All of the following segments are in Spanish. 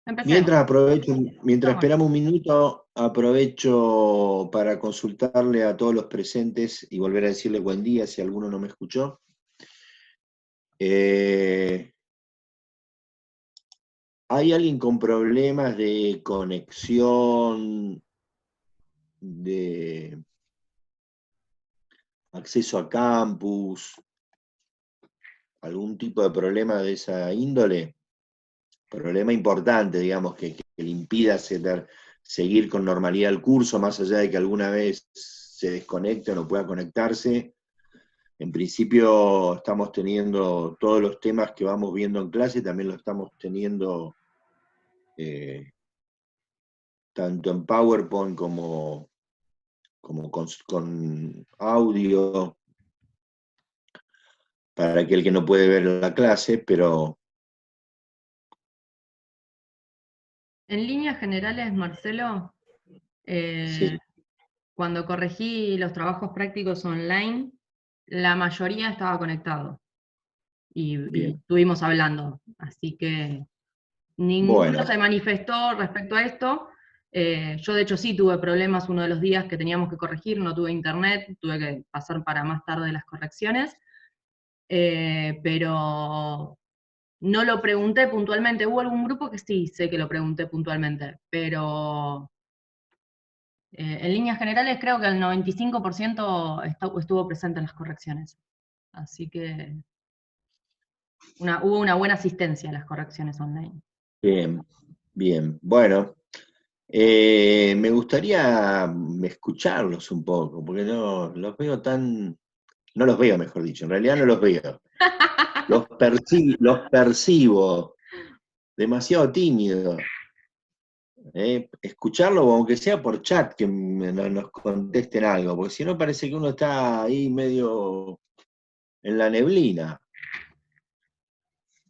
Empecemos. Mientras aprovecho, mientras Vamos. esperamos un minuto, aprovecho para consultarle a todos los presentes y volver a decirle buen día si alguno no me escuchó. Eh, ¿Hay alguien con problemas de conexión, de acceso a campus, algún tipo de problema de esa índole? Problema importante, digamos, que le impida seguir con normalidad el curso, más allá de que alguna vez se desconecte o no pueda conectarse. En principio estamos teniendo todos los temas que vamos viendo en clase, también lo estamos teniendo eh, tanto en PowerPoint como con audio, para aquel que no puede ver la clase, pero En líneas generales, Marcelo, eh, sí, cuando corregí los trabajos prácticos online, la mayoría estaba conectado y bien. estuvimos hablando. Así que ninguno Bueno, se manifestó respecto a esto. Yo de hecho sí tuve problemas uno de los días que teníamos que corregir, no tuve internet, tuve que pasar para más tarde las correcciones, pero no lo pregunté puntualmente. Hubo algún grupo que sí sé que lo pregunté puntualmente, pero en líneas generales creo que el 95% estuvo presente en las correcciones. Así que hubo una buena asistencia a las correcciones online. bien, bien. Bueno, me gustaría escucharlos un poco, porque no los veo no los veo, mejor dicho, en realidad no los veo. Los percibo demasiado tímidos. Escucharlo, aunque sea por chat, que nos contesten algo, porque si no parece que uno está ahí medio en la neblina,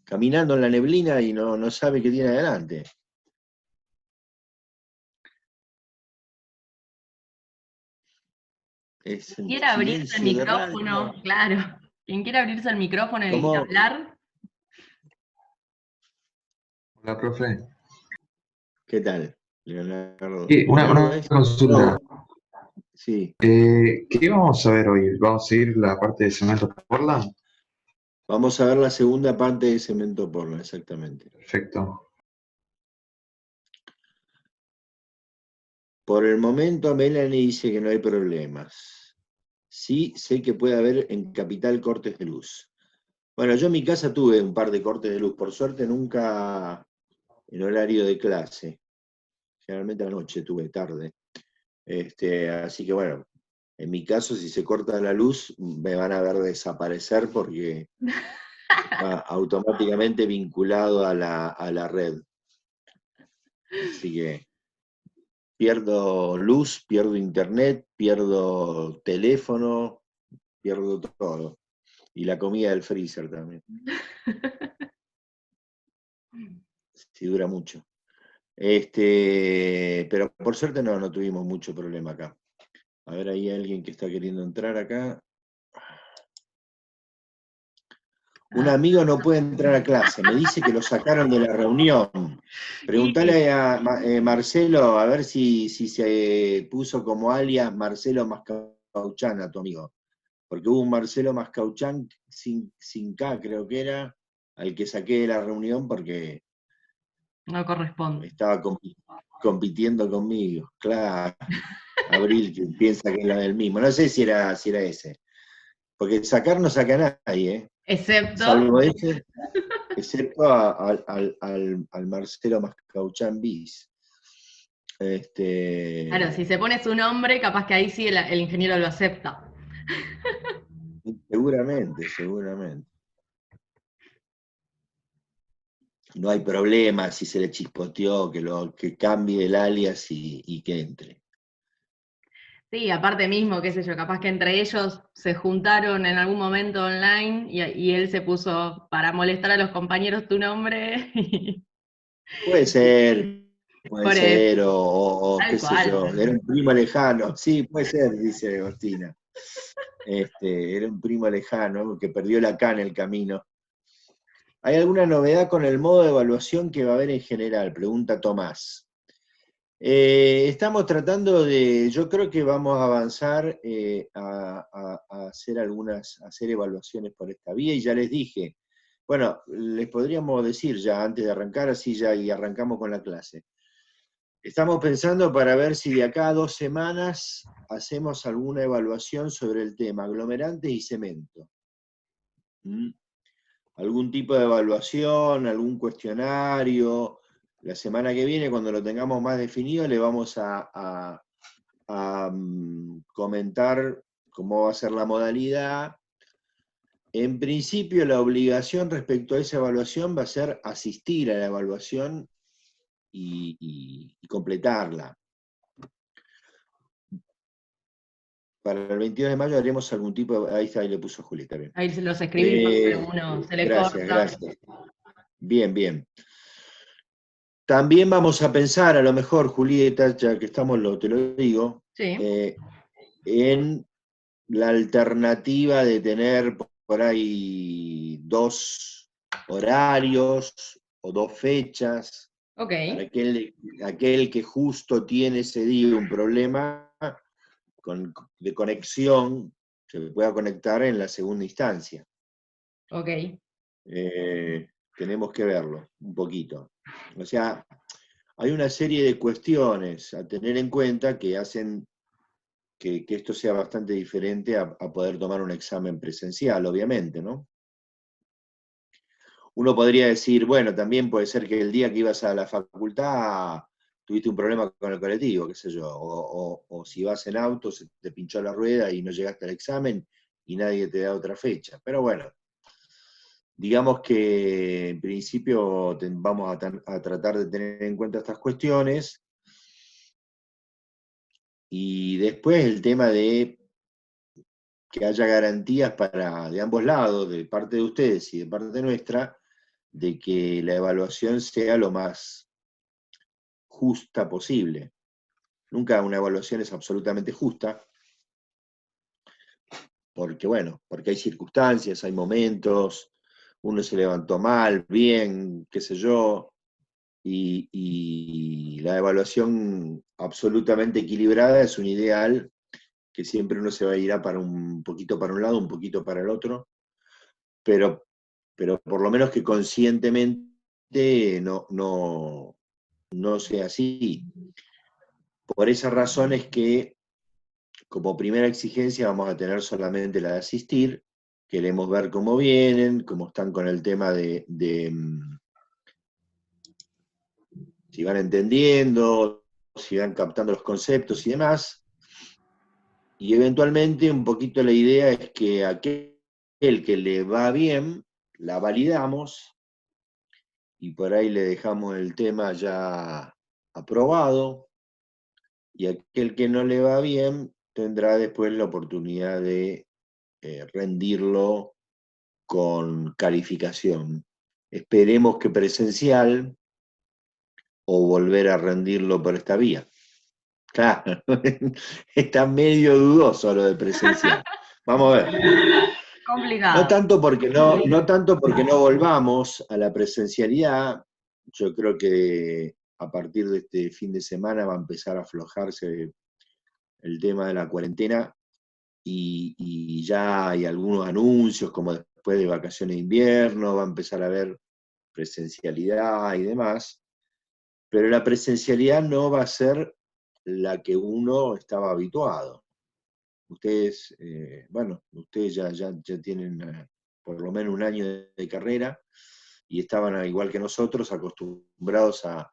caminando en la neblina y no sabe qué tiene adelante. Es Quien el quiera abrirse el silencio de micrófono, radio. claro. Quien quiera abrirse el micrófono y ¿Cómo? hablar, Hola, profe. ¿Qué tal, Leonardo? Sí, ¿Leonardo una es? consulta. No, sí. ¿Qué vamos a ver hoy? ¿Vamos a seguir la parte de Cemento Portland? Vamos a ver la segunda parte de Cemento Porno, exactamente. Perfecto. Por el momento, Melanie dice que no hay problemas. Sí, sé que puede haber en Capital cortes de luz. Bueno, yo en mi casa tuve un par de cortes de luz, por suerte nunca en horario de clase. Generalmente a la noche tuve tarde. Así que bueno, en mi caso, si se corta la luz, me van a ver desaparecer porque va automáticamente vinculado a la red. Así que pierdo luz, pierdo internet, pierdo teléfono, pierdo todo. Y la comida del freezer también, si dura mucho. Pero por suerte no tuvimos mucho problema acá. A ver, hay alguien que está queriendo entrar acá. Un ah, amigo no puede entrar a clase, me dice que lo sacaron de la reunión. y Preguntale a Marcelo a ver si se puso como alias Marcelo Mascauchán a tu amigo. Porque hubo un Marcelo Mascauchán sin K, creo que era, al que saqué de la reunión porque no corresponde. estaba compitiendo conmigo. Claro, Abril que piensa que es la del mismo. No sé si era ese. Porque sacar no saca a nadie, ¿eh? Excepto, Salvo ese, excepto al Marcelo Mascauchán Bis. claro, si Este, se pone su nombre, capaz que ahí sí el ingeniero lo acepta. seguramente, seguramente. No hay problema si se le chispoteó, que cambie el alias y que entre. Sí, aparte mismo, qué sé yo, capaz que entre ellos se juntaron en algún momento online y él se puso para molestar a los compañeros tu nombre. Puede Por eso, ser, o qué tal sé yo, cual. era un primo lejano. Sí, puede ser, dice Agostina. Era un primo lejano que perdió la K en el camino. ¿Hay alguna novedad con el modo de evaluación que va a haber en general? Pregunta Tomás. Estamos tratando yo creo que vamos a avanzar a hacer evaluaciones por esta vía, y ya les dije, bueno, les podríamos decir ya antes de arrancar, así ya y arrancamos con la clase. Estamos pensando para ver si de acá a 2 semanas hacemos alguna evaluación sobre el tema aglomerantes y cemento. Algún tipo de evaluación, algún cuestionario. La semana que viene, cuando lo tengamos más definido, le vamos a comentar cómo va a ser la modalidad. En principio, la obligación respecto a esa evaluación va a ser asistir a la evaluación y completarla. Para el 22 de mayo haremos algún tipo de... Ahí está, ahí le puso Julieta, bien. Ahí se los escribimos, pero uno se le Gracias, corta. gracias. Bien, bien. También vamos a pensar, a lo mejor, Julieta, ya que estamos, te lo digo, Sí. en la alternativa de tener por ahí 2 horarios o 2 fechas. Ok. Para aquel que justo tiene ese día un problema de conexión, se pueda conectar en la segunda instancia. Ok. Tenemos que verlo un poquito. O sea, hay una serie de cuestiones a tener en cuenta que hacen que esto sea bastante diferente a poder tomar un examen presencial, obviamente, ¿no? Uno podría decir, bueno, también puede ser que el día que ibas a la facultad tuviste un problema con el colectivo, qué sé yo, o si vas en auto, se te pinchó la rueda y no llegaste al examen y nadie te da otra fecha. Pero bueno, digamos que en principio vamos a tratar de tener en cuenta estas cuestiones, y después el tema de que haya garantías de ambos lados, de parte de ustedes y de parte nuestra, de que la evaluación sea lo más justa posible. Nunca una evaluación es absolutamente justa, porque bueno, porque hay circunstancias, hay momentos, uno se levantó mal, bien, qué sé yo, y la evaluación absolutamente equilibrada es un ideal que siempre uno se va a ir para un poquito para un lado, un poquito para el otro, pero por lo menos que conscientemente no sea así. Por esa razón es que como primera exigencia vamos a tener solamente la de asistir. Queremos ver cómo vienen, cómo están con el tema de si van entendiendo, si van captando los conceptos y demás. Y eventualmente un poquito la idea es que aquel que le va bien, la validamos y por ahí le dejamos el tema ya aprobado, y aquel que no le va bien tendrá después la oportunidad de rendirlo con calificación. Esperemos que presencial, o volver a rendirlo por esta vía. Claro, está medio dudoso lo de presencial. Vamos a ver. Complicado. No tanto porque no volvamos a la presencialidad. Yo creo que a partir de este fin de semana va a empezar a aflojarse el tema de la cuarentena, y ya hay algunos anuncios, como después de vacaciones de invierno, va a empezar a haber presencialidad y demás, pero la presencialidad no va a ser la que uno estaba habituado. Ustedes, bueno, ustedes ya tienen por lo menos un año de carrera, y estaban, igual que nosotros, acostumbrados a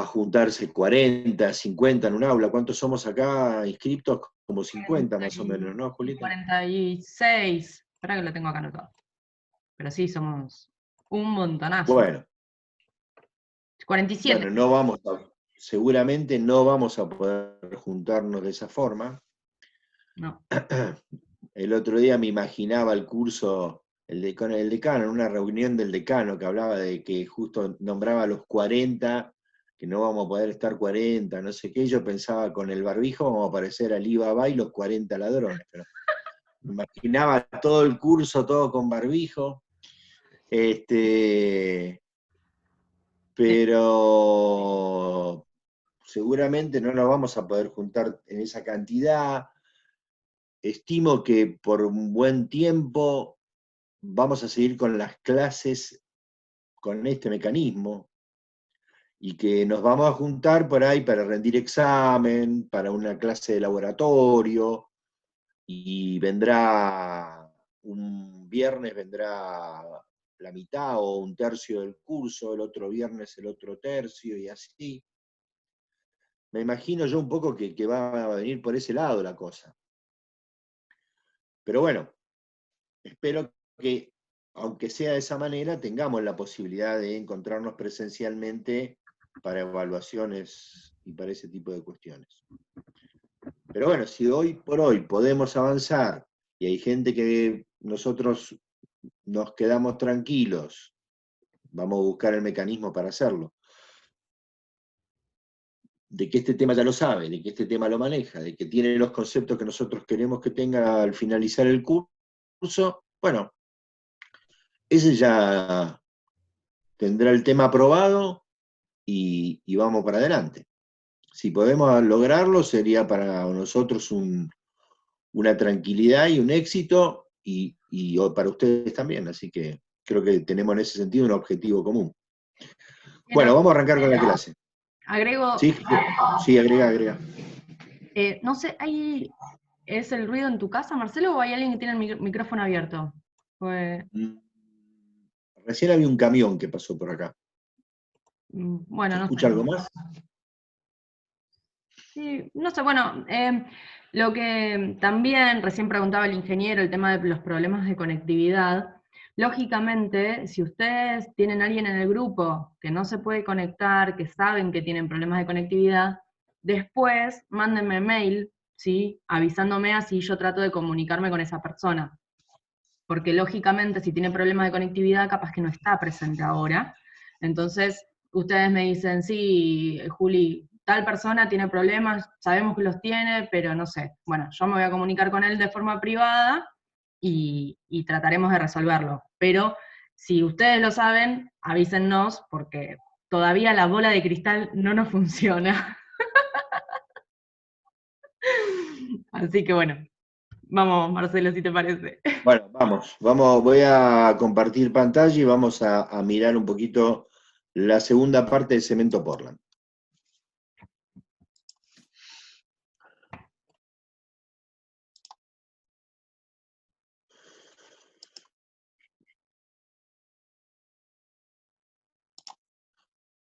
juntarse 40, 50 en un aula. ¿Cuántos somos acá inscriptos? Como 50 más o menos, ¿no, Julieta? 46. Espera que lo tengo acá anotado. Pero sí, somos un montonazo. Bueno. 47. Bueno, seguramente no vamos a poder juntarnos de esa forma. No. El otro día me imaginaba el curso, el decano, en una reunión del decano que hablaba de que justo nombraba a los 40, que no vamos a poder estar 40, no sé qué. Yo pensaba, con el barbijo vamos a aparecer Ali Baba y los 40 ladrones, pero me imaginaba todo el curso, todo con barbijo. Pero seguramente no nos vamos a poder juntar en esa cantidad. Estimo que por un buen tiempo vamos a seguir con las clases con este mecanismo y que nos vamos a juntar por ahí para rendir examen, para una clase de laboratorio, y vendrá un viernes, vendrá la mitad o un tercio del curso, el otro viernes el otro tercio, y así. Me imagino yo un poco que va a venir por ese lado la cosa. Pero bueno, espero que, aunque sea de esa manera, tengamos la posibilidad de encontrarnos presencialmente para evaluaciones y para ese tipo de cuestiones. Pero bueno, si hoy por hoy podemos avanzar y hay gente que nosotros nos quedamos tranquilos, vamos a buscar el mecanismo para hacerlo, de que este tema ya lo sabe, de que este tema lo maneja, de que tiene los conceptos que nosotros queremos que tenga al finalizar el curso, bueno, ese ya tendrá el tema aprobado y vamos para adelante. Si podemos lograrlo, sería para nosotros una tranquilidad y un éxito, y para ustedes también, así que creo que tenemos en ese sentido un objetivo común. Bueno, vamos a arrancar con la clase. Agrego, ¿Sí? Sí, agrega. no sé, ¿es el ruido en tu casa, Marcelo, o hay alguien que tiene el micrófono abierto? Pues, Recién había un camión que pasó por acá. bueno, ¿Se no escucha sé. algo más? Sí, no sé, bueno, lo que también recién preguntaba el ingeniero, el tema de los problemas de conectividad. Lógicamente, si ustedes tienen a alguien en el grupo que no se puede conectar, que saben que tienen problemas de conectividad, después mándenme mail, ¿sí? Avisándome, así yo trato de comunicarme con esa persona. Porque lógicamente, si tiene problemas de conectividad, capaz que no está presente ahora. Entonces, ustedes me dicen, sí, Juli, tal persona tiene problemas, sabemos que los tiene, pero no sé. Bueno, yo me voy a comunicar con él de forma privada y trataremos de resolverlo. Pero si ustedes lo saben, avísennos, porque todavía la bola de cristal no nos funciona. Así que bueno, vamos, Marcelo, si te parece. Bueno, voy a compartir pantalla y vamos a mirar un poquito la segunda parte de Cemento Portland.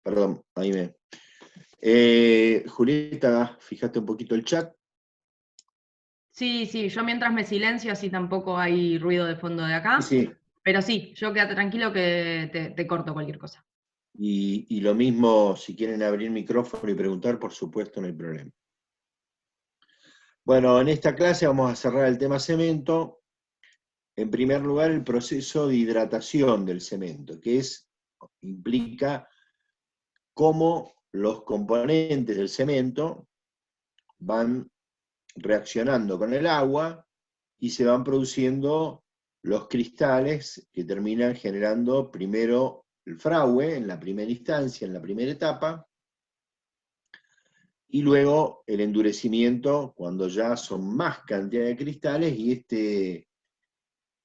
Perdón, ahí me... Julieta, fíjate un poquito el chat. Sí, yo mientras me silencio, así tampoco hay ruido de fondo de acá. Sí. Pero sí, yo quédate tranquilo que te corto cualquier cosa. Y lo mismo, si quieren abrir micrófono y preguntar, por supuesto, no hay problema. Bueno, en esta clase vamos a cerrar el tema cemento. En primer lugar, el proceso de hidratación del cemento, que implica cómo los componentes del cemento van reaccionando con el agua y se van produciendo los cristales que terminan generando primero el fragüe en la primera instancia, en la primera etapa, y luego el endurecimiento cuando ya son más cantidad de cristales y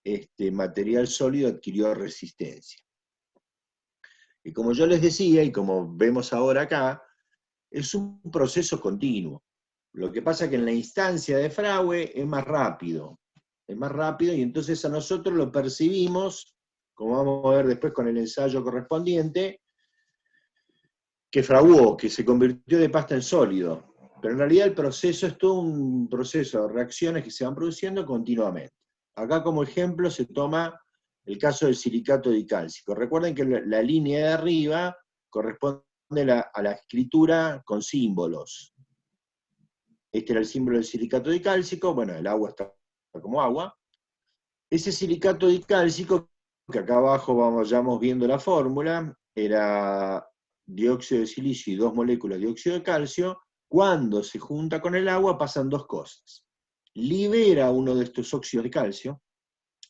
este material sólido adquirió resistencia. Y como yo les decía, y como vemos ahora acá, es un proceso continuo. Lo que pasa es que en la instancia de fragüe es más rápido, y entonces a nosotros lo percibimos, como vamos a ver después con el ensayo correspondiente, que fraguó, que se convirtió de pasta en sólido. Pero en realidad el proceso es todo un proceso de reacciones que se van produciendo continuamente. Acá como ejemplo se toma el caso del silicato dicálcico. Recuerden que la línea de arriba corresponde a la escritura con símbolos. Este era el símbolo del silicato dicálcico, bueno, el agua está como agua. Ese silicato dicálcico, que acá abajo vamos viendo la fórmula, era dióxido de silicio y 2 moléculas de dióxido de calcio. Cuando se junta con el agua pasan dos cosas. Libera uno de estos óxidos de calcio,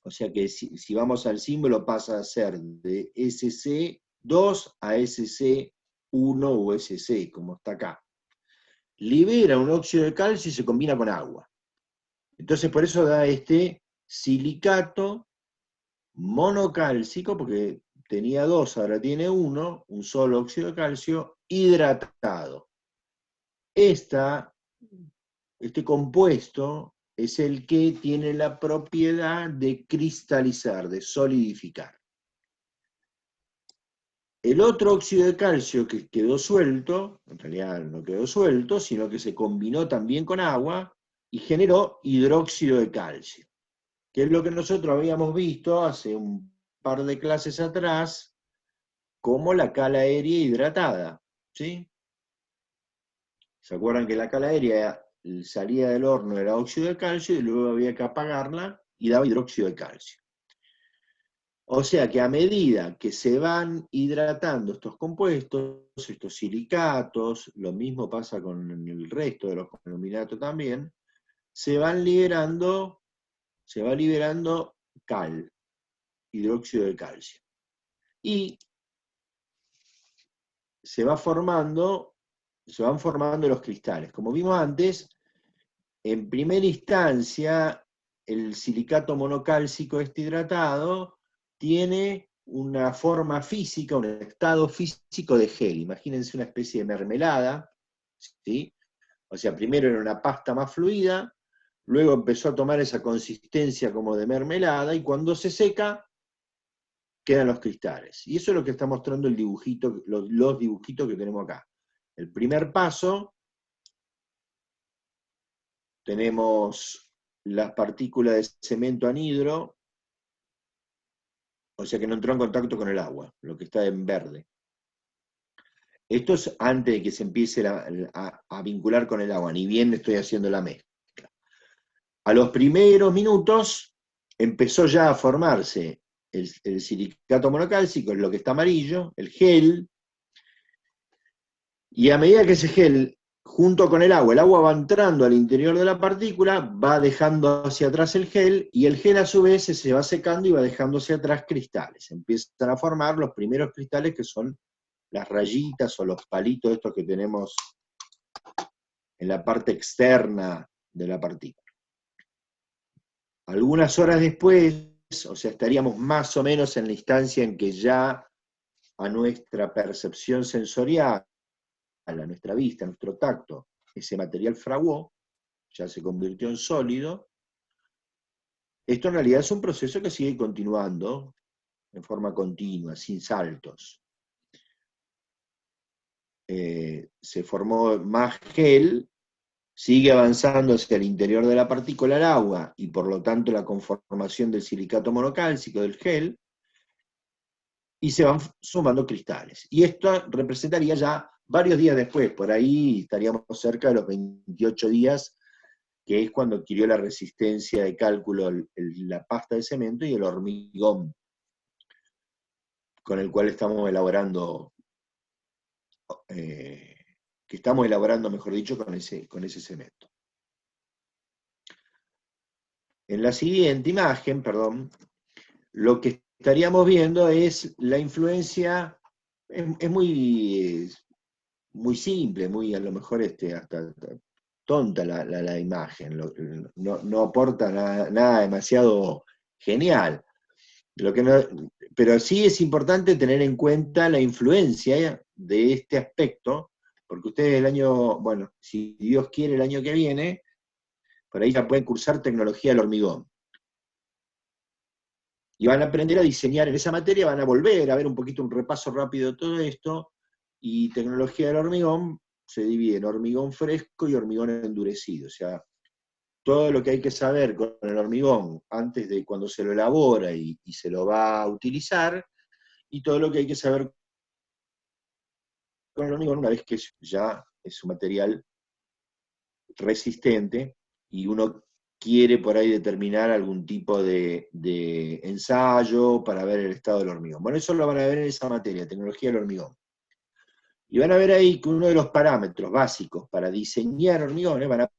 O sea que si vamos al símbolo pasa a ser de SC2 a SC1 o SC, como está acá. Libera un óxido de calcio y se combina con agua. Entonces por eso da este silicato monocálcico, porque tenía 2, ahora tiene 1, un solo óxido de calcio hidratado. Este compuesto es el que tiene la propiedad de cristalizar, de solidificar. El otro óxido de calcio que quedó suelto, en realidad no quedó suelto, sino que se combinó también con agua y generó hidróxido de calcio, que es lo que nosotros habíamos visto hace un par de clases atrás, como la cal aérea hidratada, ¿sí? ¿Se acuerdan que la cal aérea salía del horno, era óxido de calcio, y luego había que apagarla y daba hidróxido de calcio? O sea que a medida que se van hidratando estos compuestos, estos silicatos, lo mismo pasa con el resto de los conglomeratos también, se va liberando cal, hidróxido de calcio. Y se van formando los cristales. Como vimos antes, en primera instancia, el silicato monocálcico hidratado tiene una forma física, un estado físico de gel. Imagínense una especie de mermelada, ¿sí? O sea, primero era una pasta más fluida, luego empezó a tomar esa consistencia como de mermelada, y cuando se seca, quedan los cristales. Y eso es lo que está mostrando el dibujito, los dibujitos que tenemos acá. El primer paso, tenemos las partículas de cemento anhidro, o sea que no entró en contacto con el agua, lo que está en verde. Esto es antes de que se empiece a vincular con el agua, ni bien estoy haciendo la mezcla. A los primeros minutos empezó ya a formarse el silicato monocálcico, lo que está amarillo, el gel, y a medida que ese gel, junto con el agua va entrando al interior de la partícula, va dejando hacia atrás el gel, y el gel a su vez se va secando y va dejando hacia atrás cristales. Empiezan a formar los primeros cristales, que son las rayitas o los palitos estos que tenemos en la parte externa de la partícula. Algunas horas después, o sea, estaríamos más o menos en la instancia en que ya a nuestra percepción sensorial, a nuestra vista, a nuestro tacto, ese material fraguó, ya se convirtió en sólido. Esto en realidad es un proceso que sigue continuando en forma continua, sin saltos. Se formó más gel, sigue avanzando hacia el interior de la partícula el agua, y por lo tanto la conformación del silicato monocálcico del gel, y se van sumando cristales. Y esto representaría ya varios días después, por ahí estaríamos cerca de los 28 días, que es cuando adquirió la resistencia de cálculo la pasta de cemento y el hormigón, con el cual estamos elaborando, mejor dicho, con ese cemento. En la siguiente imagen, lo que estaríamos viendo es la influencia, es muy simple, muy a lo mejor hasta tonta la imagen, no aporta nada demasiado genial. Pero sí es importante tener en cuenta la influencia de este aspecto, porque ustedes bueno, si Dios quiere el año que viene, por ahí ya pueden cursar tecnología del hormigón. Y van a aprender a diseñar en esa materia, van a volver a ver un poquito un repaso rápido de todo esto, y tecnología del hormigón se divide en hormigón fresco y hormigón endurecido. O sea, todo lo que hay que saber con el hormigón antes de cuando se lo elabora y se lo va a utilizar, y todo lo que hay que saber con el hormigón una vez que ya es un material resistente y uno quiere por ahí determinar algún tipo de ensayo para ver el estado del hormigón. Bueno, eso lo van a ver en esa materia, tecnología del hormigón. Y van a ver ahí que uno de los parámetros básicos para diseñar hormigones, van a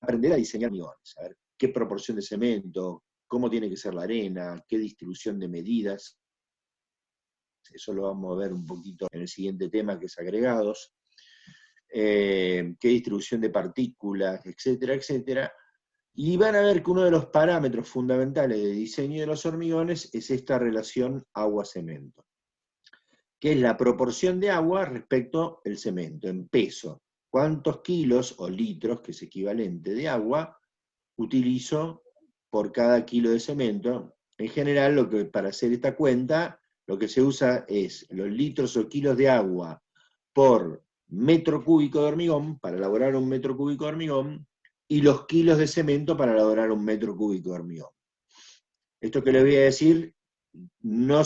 aprender a diseñar hormigones, a ver qué proporción de cemento, cómo tiene que ser la arena, qué distribución de medidas. Eso lo vamos a ver un poquito en el siguiente tema, que es agregados. Qué distribución de partículas, etcétera, etcétera. Y van a ver que uno de los parámetros fundamentales de diseño de los hormigones es esta relación agua-cemento, que es la proporción de agua respecto al cemento, en peso. ¿Cuántos kilos o litros, que es equivalente, de agua utilizo por cada kilo de cemento? En general, para hacer esta cuenta, lo que se usa es los litros o kilos de agua por metro cúbico de hormigón, para elaborar un metro cúbico de hormigón, y los kilos de cemento para elaborar un metro cúbico de hormigón. Esto que les voy a decir, no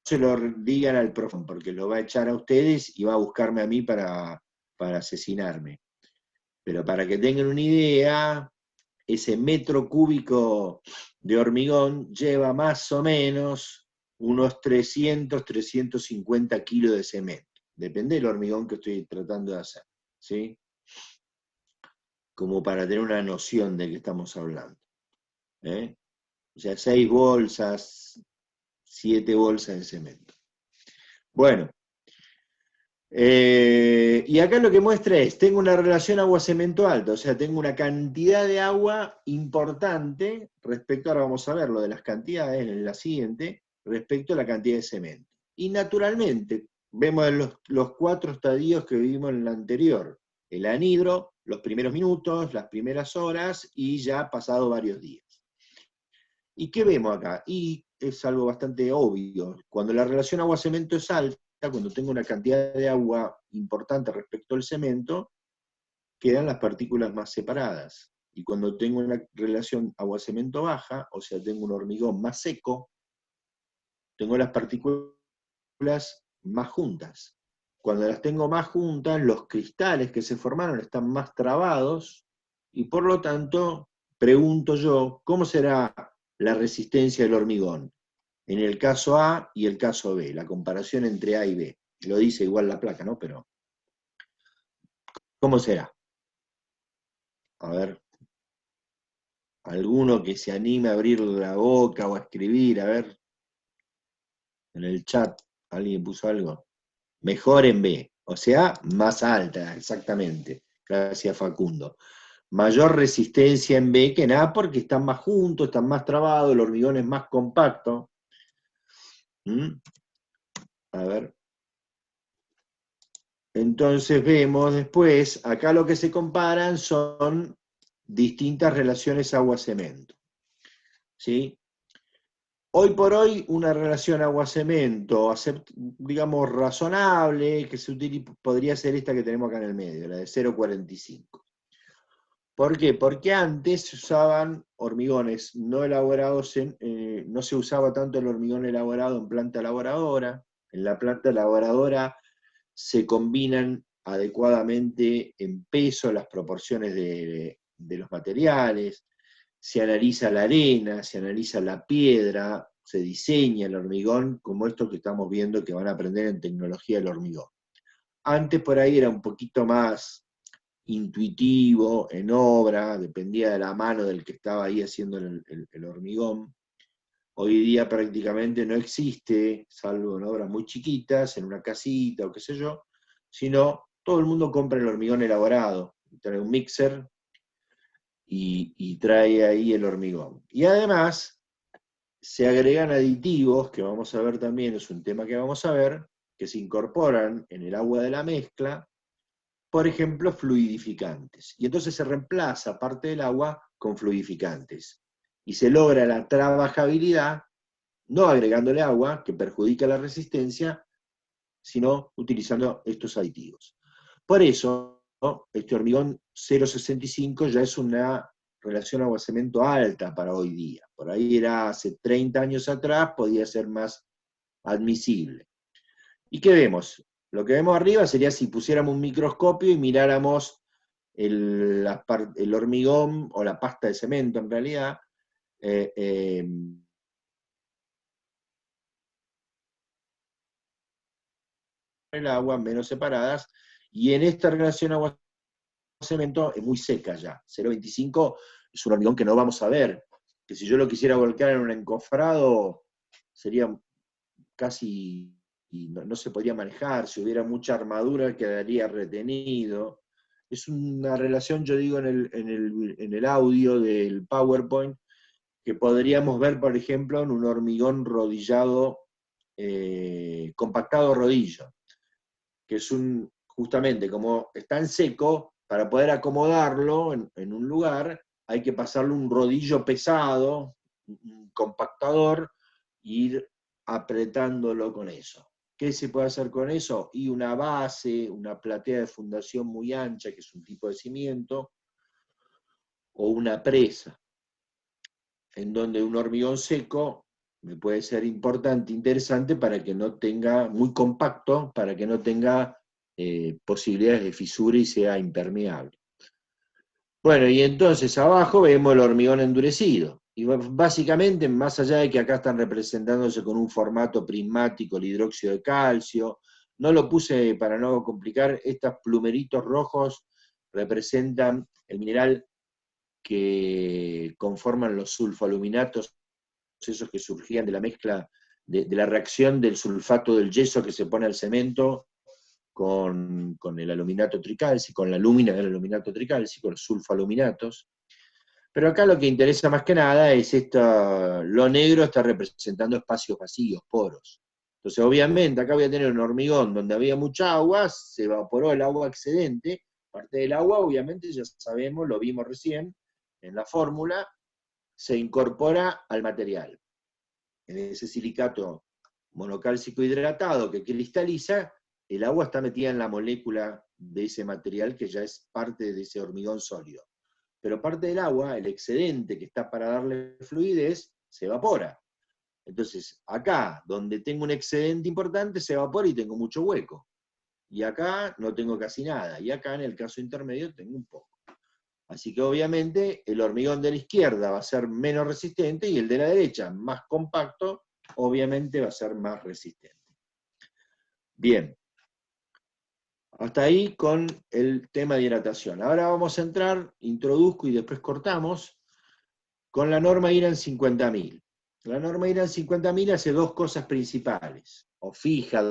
se lo digan al profe, porque lo va a echar a ustedes y va a buscarme a mí para asesinarme. Pero para que tengan una idea, ese metro cúbico de hormigón lleva más o menos unos 300, 350 kilos de cemento. Depende del hormigón que estoy tratando de hacer, ¿sí? Como para tener una noción de qué estamos hablando. O sea, 6 bolsas, 7 bolsas de cemento. Bueno, y acá lo que muestra es, tengo una relación agua-cemento alta, o sea, tengo una cantidad de agua importante respecto, ahora vamos a ver lo de las cantidades en la siguiente, respecto a la cantidad de cemento. Y naturalmente, vemos los 4 estadios que vimos en la anterior. El anhidro, los primeros minutos, las primeras horas, y ya pasado varios días. ¿Y qué vemos acá? Y es algo bastante obvio. Cuando la relación agua-cemento es alta, cuando tengo una cantidad de agua importante respecto al cemento, quedan las partículas más separadas. Y cuando tengo una relación agua-cemento baja, o sea, tengo un hormigón más seco, tengo las partículas más juntas. Cuando las tengo más juntas, los cristales que se formaron están más trabados, y por lo tanto, pregunto yo, ¿cómo será la resistencia del hormigón en el caso A y el caso B? La comparación entre A y B. Lo dice igual la placa, ¿no? Pero, ¿cómo será? A ver, alguno que se anime a abrir la boca o a escribir, a ver, en el chat, ¿alguien puso algo? Mejor en B, o sea, más alta, exactamente. Gracias, Facundo. Mayor resistencia en B que en A porque están más juntos, están más trabados, el hormigón es más compacto. A ver. Entonces vemos después, acá lo que se comparan son distintas relaciones agua-cemento. ¿Sí? Hoy por hoy, una relación agua-cemento, digamos, razonable, que podría ser esta que tenemos acá en el medio, la de 0,45. ¿Por qué? Porque antes se usaban hormigones no elaborados, no se usaba tanto el hormigón elaborado en planta elaboradora. En la planta elaboradora se combinan adecuadamente en peso las proporciones de los materiales, se analiza la arena, se analiza la piedra, se diseña el hormigón, como esto que estamos viendo que van a aprender en tecnología del hormigón. Antes por ahí era un poquito más intuitivo, en obra, dependía de la mano del que estaba ahí haciendo el hormigón. Hoy día prácticamente no existe, salvo en obras muy chiquitas, en una casita o qué sé yo, sino todo el mundo compra el hormigón elaborado, trae un mixer y trae ahí el hormigón. Y además se agregan aditivos, que vamos a ver también, es un tema que vamos a ver, que se incorporan en el agua de la mezcla, por ejemplo, fluidificantes. Y entonces se reemplaza parte del agua con fluidificantes. Y se logra la trabajabilidad, no agregándole agua, que perjudica la resistencia, sino utilizando estos aditivos. Por eso, ¿no?, este hormigón 0,65 ya es una relación agua-cemento alta para hoy día. Por ahí era hace 30 años atrás, podía ser más admisible. ¿Y qué vemos? Lo que vemos arriba sería si pusiéramos un microscopio y miráramos el hormigón, o la pasta de cemento en realidad, el agua menos separadas, y en esta relación agua-cemento es muy seca ya. 0,25 es un hormigón que no vamos a ver, que si yo lo quisiera volcar en un encofrado, sería casi, y no se podría manejar, si hubiera mucha armadura quedaría retenido. Es una relación, yo digo, en el audio del PowerPoint, que podríamos ver, por ejemplo, en un hormigón rodillado, compactado rodillo, que es justamente como está en seco, para poder acomodarlo en un lugar, hay que pasarle un rodillo pesado, un compactador, e ir apretándolo con eso. ¿Qué se puede hacer con eso? Y una base, una platea de fundación muy ancha, que es un tipo de cimiento, o una presa, en donde un hormigón seco me puede ser importante, interesante, para que no tenga, muy compacto, para que no tenga posibilidades de fisura y sea impermeable. Bueno, y entonces abajo vemos el hormigón endurecido. Y básicamente, más allá de que acá están representándose con un formato prismático el hidróxido de calcio, no lo puse para no complicar, estos plumeritos rojos representan el mineral que conforman los sulfoaluminatos, esos que surgían de la mezcla, de la reacción del sulfato del yeso que se pone al cemento con el aluminato tricálcico, con la lúmina del aluminato tricálcico, los sulfoaluminatos. Pero acá lo que interesa más que nada es lo negro está representando espacios vacíos, poros. Entonces, obviamente, acá voy a tener un hormigón donde había mucha agua, se evaporó el agua excedente, parte del agua, obviamente, ya sabemos, lo vimos recién en la fórmula, se incorpora al material. En ese silicato monocálcico hidratado que cristaliza, el agua está metida en la molécula de ese material que ya es parte de ese hormigón sólido. Pero parte del agua, el excedente que está para darle fluidez, se evapora. Entonces, acá, donde tengo un excedente importante, se evapora y tengo mucho hueco. Y acá no tengo casi nada. Y acá, en el caso intermedio, tengo un poco. Así que obviamente el hormigón de la izquierda va a ser menos resistente y el de la derecha, más compacto, obviamente va a ser más resistente. Bien. Hasta ahí con el tema de hidratación. Ahora vamos a entrar, introduzco y después cortamos, con la norma IRAN 50.000. La norma IRAN 50.000 hace dos cosas principales, o fija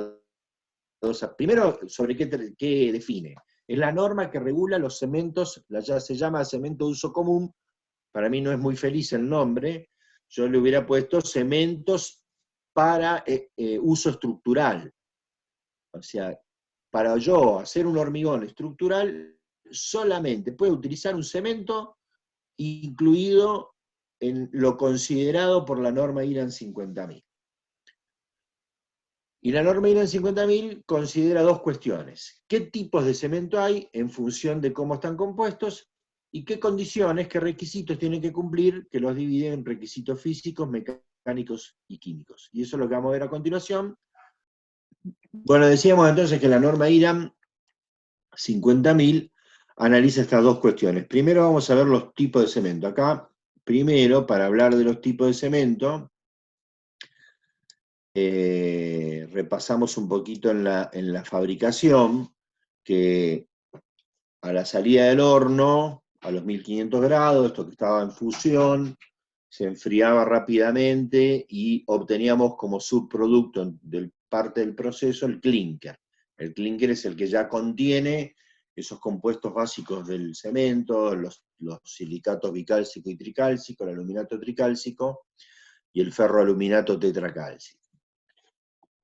dos. Primero, ¿sobre qué define? Es la norma que regula los cementos, ya se llama cemento de uso común. Para mí no es muy feliz el nombre, yo le hubiera puesto cementos para uso estructural. O sea, para yo hacer un hormigón estructural, solamente puedo utilizar un cemento incluido en lo considerado por la norma IRAN 50.000. Y la norma IRAN 50.000 considera dos cuestiones. ¿Qué tipos de cemento hay en función de cómo están compuestos? ¿Y qué condiciones, qué requisitos tienen que cumplir, que los dividen en requisitos físicos, mecánicos y químicos? Y eso es lo que vamos a ver a continuación. Bueno, decíamos entonces que la norma IRAN 50.000 analiza estas dos cuestiones. Primero vamos a ver los tipos de cemento. Acá, primero, para hablar de los tipos de cemento, repasamos un poquito en la fabricación, que a la salida del horno, a los 1500 grados, esto que estaba en fusión, se enfriaba rápidamente y obteníamos como subproducto de parte del proceso el clinker. El clinker es el que ya contiene esos compuestos básicos del cemento, los silicatos bicálcico y tricálcico, el aluminato tricálcico y el ferroaluminato tetracálcico.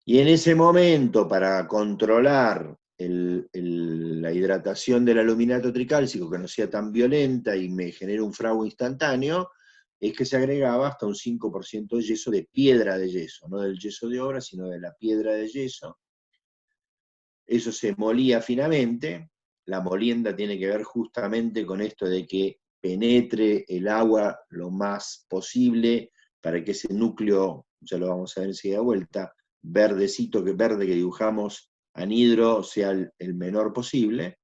Y en ese momento, para controlar la hidratación del aluminato tricálcico, que no sea tan violenta y me genere un fragua instantáneo, es que se agregaba hasta un 5% de yeso, de piedra de yeso, no del yeso de obra, sino de la piedra de yeso. Eso se molía finamente. La molienda tiene que ver justamente con esto de que penetre el agua lo más posible para que ese núcleo, ya lo vamos a ver enseguida de vuelta, verde que dibujamos anhidro sea el menor posible,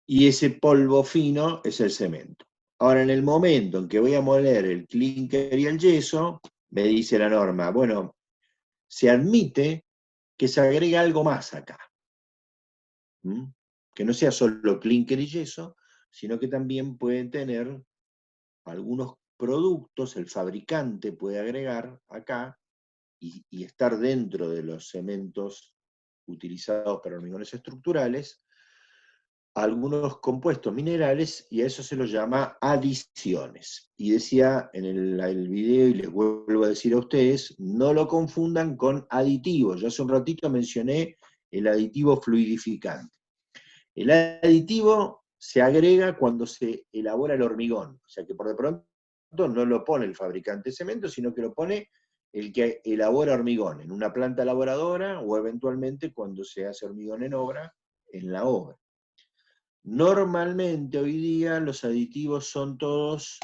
y ese polvo fino es el cemento. Ahora, en el momento en que voy a moler el clinker y el yeso, me dice la norma, bueno, se admite que se agregue algo más acá. Que no sea solo clinker y yeso, sino que también pueden tener algunos productos, el fabricante puede agregar acá y estar dentro de los cementos utilizados para hormigones estructurales, algunos compuestos minerales, y a eso se los llama adiciones. Y decía en el video, y les vuelvo a decir a ustedes, no lo confundan con aditivos. Yo hace un ratito mencioné el aditivo fluidificante. El aditivo se agrega cuando se elabora el hormigón, o sea que por de pronto no lo pone el fabricante de cemento, sino que lo pone el que elabora hormigón, en una planta elaboradora o eventualmente cuando se hace hormigón en obra, en la obra. Normalmente hoy día los aditivos son todos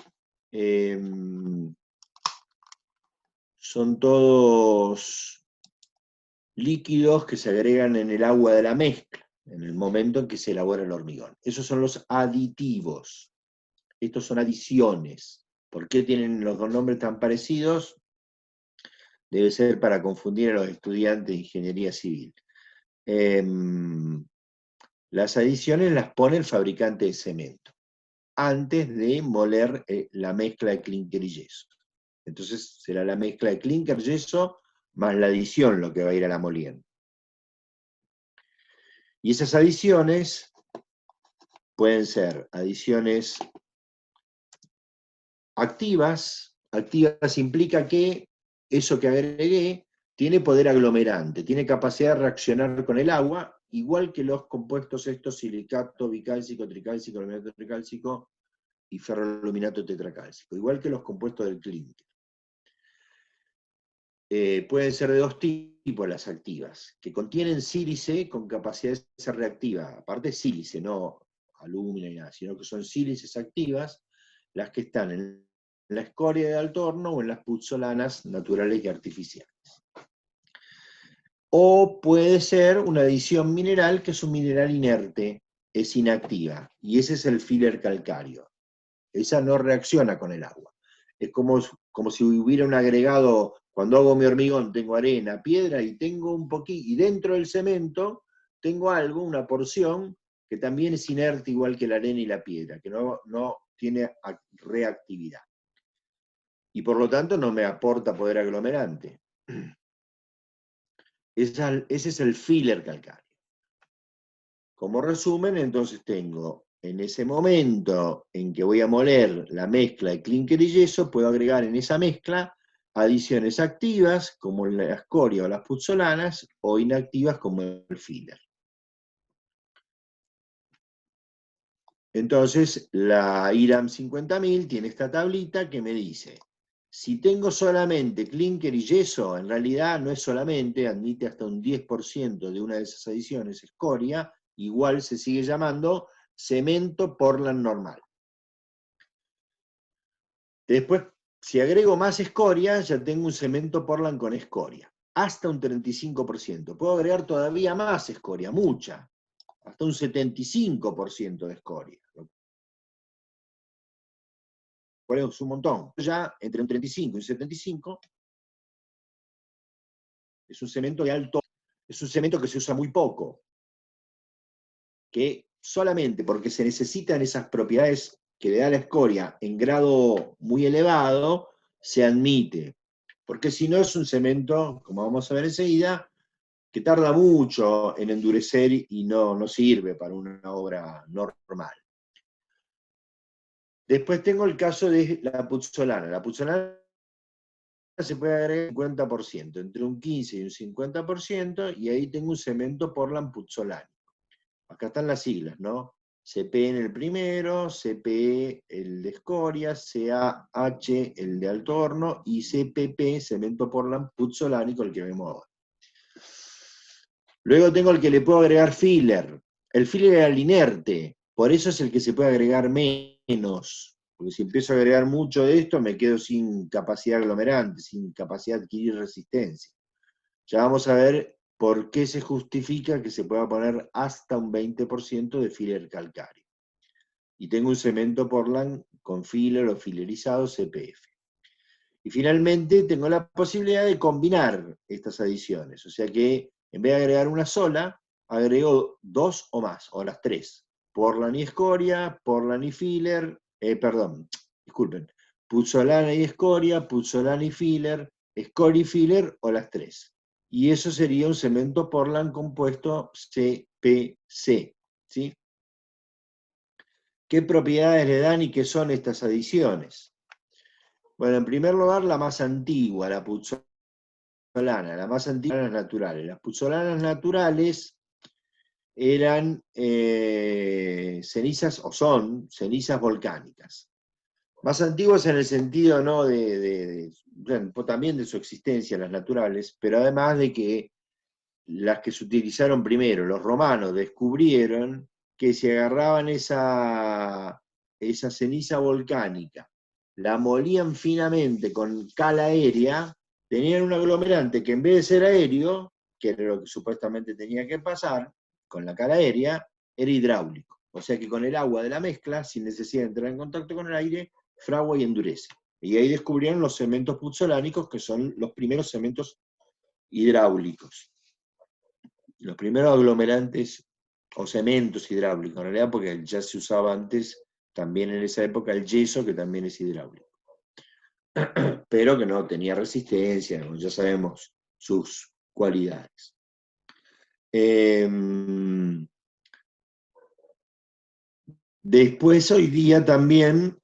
líquidos que se agregan en el agua de la mezcla, en el momento en que se elabora el hormigón. Esos son los aditivos. Estos son adiciones. ¿Por qué tienen los dos nombres tan parecidos? Debe ser para confundir a los estudiantes de ingeniería civil. Las adiciones las pone el fabricante de cemento, antes de moler la mezcla de clinker y yeso. Entonces será la mezcla de clinker, yeso, más la adición lo que va a ir a la molienda. Y esas adiciones pueden ser adiciones activas. Activas implica que eso que agregué tiene poder aglomerante, tiene capacidad de reaccionar con el agua, igual que los compuestos estos, silicato, bicálcico, tricálcico, aluminato tricálcico y ferroaluminato tetracálcico, igual que los compuestos del clinker. Pueden ser de dos tipos las activas, que contienen sílice con capacidad de ser reactiva, aparte sílice, no alumina ni nada, sino que son sílices activas, las que están en la escoria de alto horno o en las puzzolanas naturales y artificiales. O puede ser una adición mineral, que es un mineral inerte, es inactiva, y ese es el filler calcáreo. Esa no reacciona con el agua. Es como si hubiera un agregado. Cuando hago mi hormigón tengo arena, piedra y tengo un poquito, y dentro del cemento tengo algo, una porción, que también es inerte igual que la arena y la piedra, que no tiene reactividad. Y por lo tanto no me aporta poder aglomerante. Ese es el filler calcáreo. Como resumen, entonces tengo, en ese momento en que voy a moler la mezcla de clinker y yeso, puedo agregar en esa mezcla adiciones activas, como la escoria o las puzzolanas, o inactivas, como el filler. Entonces, la IRAM 50000 tiene esta tablita que me dice, si tengo solamente clinker y yeso, en realidad no es solamente, admite hasta un 10% de una de esas adiciones, escoria, igual se sigue llamando cemento Portland normal. Después, si agrego más escoria, ya tengo un cemento Portland con escoria, hasta un 35%. Puedo agregar todavía más escoria, mucha, hasta un 75% de escoria. Es un montón. Ya entre un 35 y un 75 es un cemento de alto, es un cemento que se usa muy poco, que solamente porque se necesitan esas propiedades que le da la escoria en grado muy elevado, se admite. Porque si no es un cemento, como vamos a ver enseguida, que tarda mucho en endurecer y no sirve para una obra normal. Después tengo el caso de la puzzolana. La puzzolana se puede agregar 50%, entre un 15 y un 50%, y ahí tengo un cemento Portland puzzolano. Acá están las siglas, ¿no? CP en el primero, CPE el de escoria, CAH el de alto horno, y CPP, cemento Portland puzzolánico, el que vemos ahora. Luego tengo el que le puedo agregar filler. El filler era el inerte, por eso es el que se puede agregar menos. Porque si empiezo a agregar mucho de esto, me quedo sin capacidad aglomerante, sin capacidad de adquirir resistencia. Ya vamos a ver por qué se justifica que se pueda poner hasta un 20% de filler calcáreo. Y tengo un cemento Portland con filler o filerizado CPF. Y finalmente tengo la posibilidad de combinar estas adiciones. O sea que en vez de agregar una sola, agrego dos o más, o las tres. Portland y escoria, Portland y filler, disculpen, puzzolana y escoria, puzzolana y filler, escoria y filler o las tres. Y eso sería un cemento Portland compuesto CPC, ¿sí? ¿Qué propiedades le dan y qué son estas adiciones? Bueno, en primer lugar, la más antigua, la puzzolana. La más antigua, las naturales. Las puzzolanas naturales eran cenizas, o son cenizas volcánicas. Más antiguas en el sentido, ¿no?, bueno, también de su existencia, las naturales, pero además de que las que se utilizaron primero, los romanos descubrieron que si agarraban esa ceniza volcánica, la molían finamente con cal aérea, tenían un aglomerante que en vez de ser aéreo, que era lo que supuestamente tenía que pasar con la cal aérea, era hidráulico. O sea que con el agua de la mezcla, sin necesidad de entrar en contacto con el aire, fragua y endurece. Y ahí descubrieron los cementos puzzolánicos, que son los primeros cementos hidráulicos. Los primeros aglomerantes o cementos hidráulicos, en realidad, porque ya se usaba antes, también en esa época, el yeso, que también es hidráulico. Pero que no tenía resistencia, ¿no? Ya sabemos sus cualidades. Después, hoy día también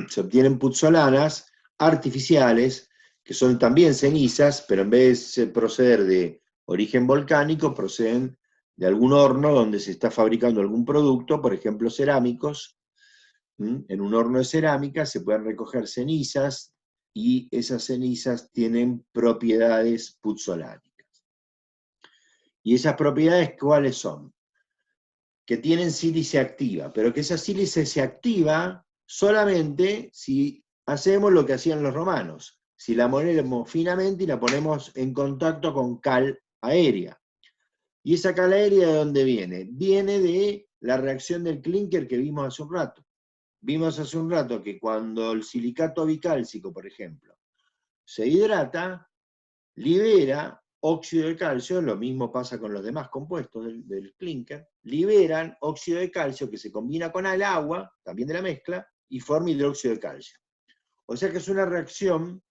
se obtienen puzzolanas artificiales, que son también cenizas, pero en vez de proceder de origen volcánico, proceden de algún horno donde se está fabricando algún producto, por ejemplo cerámicos. En un horno de cerámica se pueden recoger cenizas y esas cenizas tienen propiedades puzzolánicas. ¿Y esas propiedades cuáles son? Que tienen sílice activa, pero que esa sílice se activa solamente si hacemos lo que hacían los romanos, si la molemos finamente y la ponemos en contacto con cal aérea. ¿Y esa cal aérea de dónde viene? Viene de la reacción del clinker que vimos hace un rato. Vimos hace un rato que cuando el silicato bicálcico, por ejemplo, se hidrata, libera óxido de calcio, lo mismo pasa con los demás compuestos del clinker, liberan óxido de calcio que se combina con el agua, también de la mezcla, y forma hidróxido de calcio. O sea que es una reacción,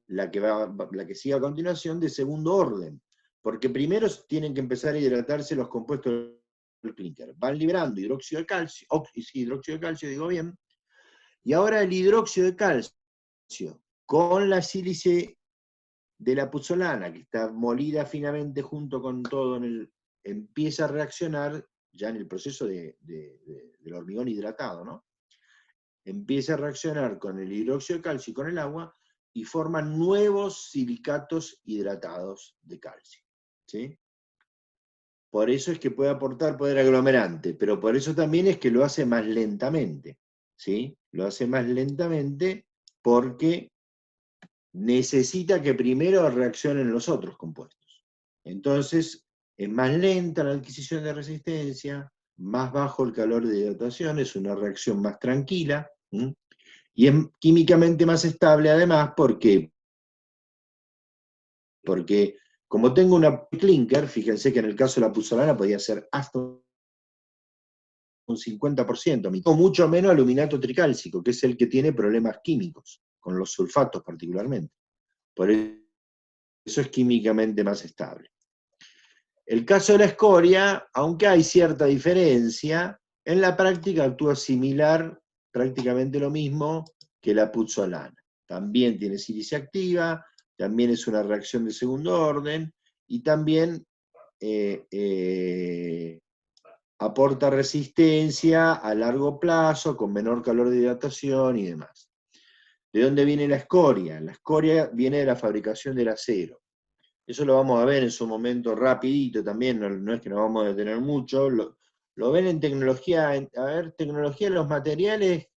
la que sigue a continuación, de segundo orden, porque primero tienen que empezar a hidratarse los compuestos del clinker. Van liberando hidróxido de calcio, hidróxido de calcio, digo bien, y ahora el hidróxido de calcio con la sílice de la puzzolana, que está molida finamente junto con todo, empieza a reaccionar ya en el proceso del hormigón hidratado, ¿no? Empieza a reaccionar con el hidróxido de calcio y con el agua y forman nuevos silicatos hidratados de calcio, ¿sí? Por eso es que puede aportar poder aglomerante, pero por eso también es que lo hace más lentamente, ¿sí? Lo hace más lentamente porque necesita que primero reaccionen los otros compuestos. Entonces, es más lenta la adquisición de resistencia, más bajo el calor de hidratación, es una reacción más tranquila, y es químicamente más estable además, porque como tengo una clinker, fíjense que en el caso de la puzzolana podía ser hasta un 50%, o mucho menos aluminato tricálcico, que es el que tiene problemas químicos, con los sulfatos particularmente. Por eso es químicamente más estable. El caso de la escoria, aunque hay cierta diferencia, en la práctica actúa similar, prácticamente lo mismo que la puzzolana. También tiene sílice activa, también es una reacción de segundo orden, y también aporta resistencia a largo plazo, con menor calor de hidratación y demás. ¿De dónde viene la escoria? La escoria viene de la fabricación del acero. Eso lo vamos a ver en su momento rapidito también, no es que nos vamos a detener mucho. Lo ven en tecnología, tecnología de los materiales,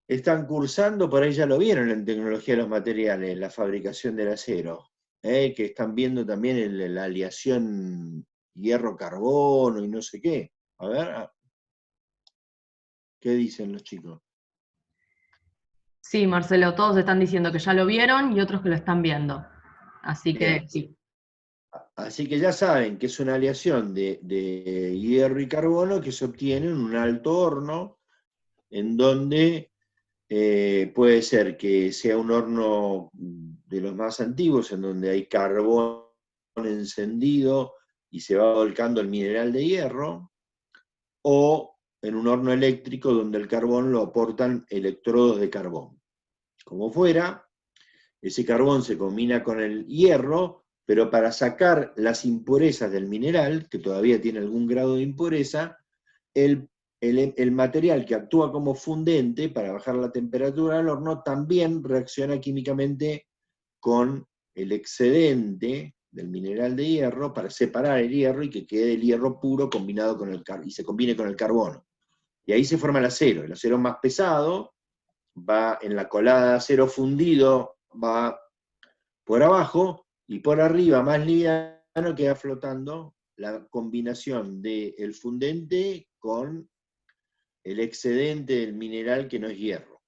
están cursando, por ahí ya lo vieron en tecnología de los materiales, la fabricación del acero, que están viendo también la aleación hierro-carbono y no sé qué. A ver, ¿qué dicen los chicos? Sí, Marcelo, todos están diciendo que ya lo vieron y otros que lo están viendo. Así que sí. Así que ya saben que es una aleación de hierro y carbono que se obtiene en un alto horno, en donde Puede ser que sea un horno de los más antiguos, en donde hay carbón encendido y se va volcando el mineral de hierro, o en un horno eléctrico donde el carbón lo aportan electrodos de carbón. Como fuera, ese carbón se combina con el hierro, pero para sacar las impurezas del mineral, que todavía tiene algún grado de impureza, el material que actúa como fundente para bajar la temperatura del horno también reacciona químicamente con el excedente del mineral de hierro para separar el hierro y que quede el hierro puro combinado con y se combine con el carbono. Y ahí se forma el acero más pesado va en la colada de acero fundido, va por abajo, y por arriba, más liviano, queda flotando la combinación del fundente con el excedente del mineral que no es hierro,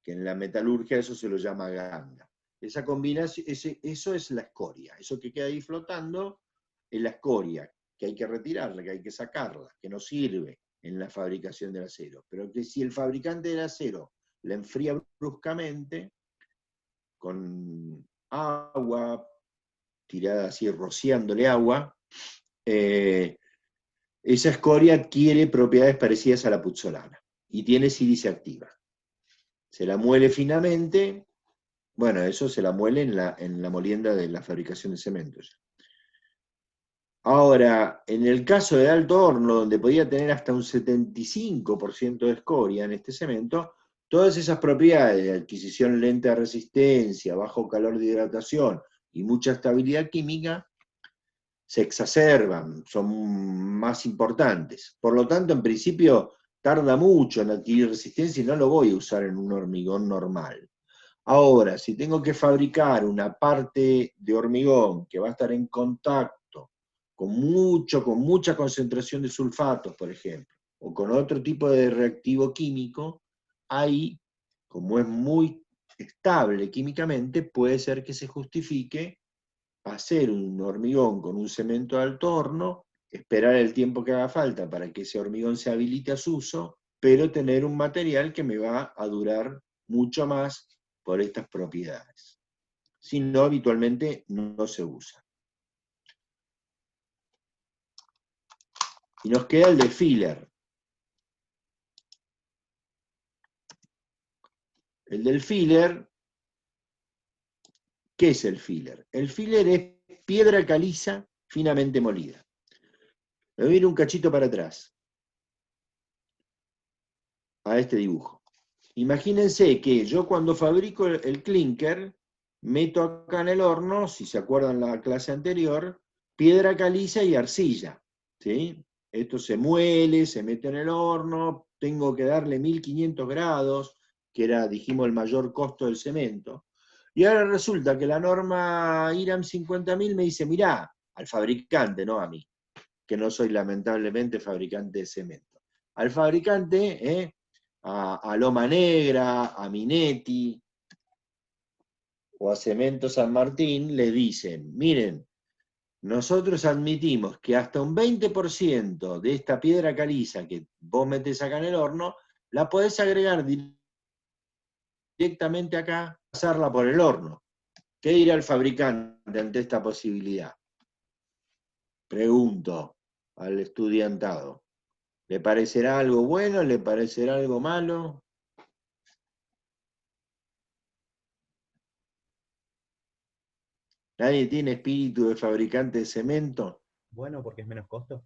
que en la metalurgia eso se lo llama ganga. Esa combinación, eso es la escoria, eso que queda ahí flotando es la escoria, que hay que retirarla, que hay que sacarla, que no sirve en la fabricación del acero. Pero que si el fabricante del acero la enfría bruscamente, con agua, tirada así, rociándole agua, esa escoria adquiere propiedades parecidas a la puzzolana y tiene sílice activa. Se la muele finamente, bueno, eso se la muele en la molienda de la fabricación de cementos. Ahora, en el caso de alto horno, donde podía tener hasta un 75% de escoria en este cemento, todas esas propiedades de adquisición lenta de resistencia, bajo calor de hidratación y mucha estabilidad química se exacerban, son más importantes. Por lo tanto, en principio, tarda mucho en adquirir resistencia y no lo voy a usar en un hormigón normal. Ahora, si tengo que fabricar una parte de hormigón que va a estar en contacto con mucha concentración de sulfatos, por ejemplo, o con otro tipo de reactivo químico, ahí, como es muy estable químicamente, puede ser que se justifique hacer un hormigón con un cemento de alto horno, esperar el tiempo que haga falta para que ese hormigón se habilite a su uso, pero tener un material que me va a durar mucho más por estas propiedades. Si no, habitualmente no se usa. Y nos queda el de filler. El del filler, ¿qué es el filler? El filler es piedra caliza finamente molida. Me voy a ir un cachito para atrás a este dibujo. Imagínense que yo cuando fabrico el clinker, meto acá en el horno, si se acuerdan la clase anterior, piedra caliza y arcilla. ¿Sí? Esto se muele, se mete en el horno, tengo que darle 1500 grados, que era, dijimos, el mayor costo del cemento. Y ahora resulta que la norma IRAM 50.000 me dice, mirá, al fabricante, no a mí, que no soy lamentablemente fabricante de cemento. Al fabricante, a Loma Negra, a Minetti o a Cemento San Martín, le dicen, miren, nosotros admitimos que hasta un 20% de esta piedra caliza que vos metés acá en el horno, la podés agregar directamente acá, pasarla por el horno. ¿Qué dirá el fabricante ante esta posibilidad? Pregunto al estudiantado. ¿Le parecerá algo bueno? ¿Le parecerá algo malo? ¿Nadie tiene espíritu de fabricante de cemento? Bueno, porque es menos costo.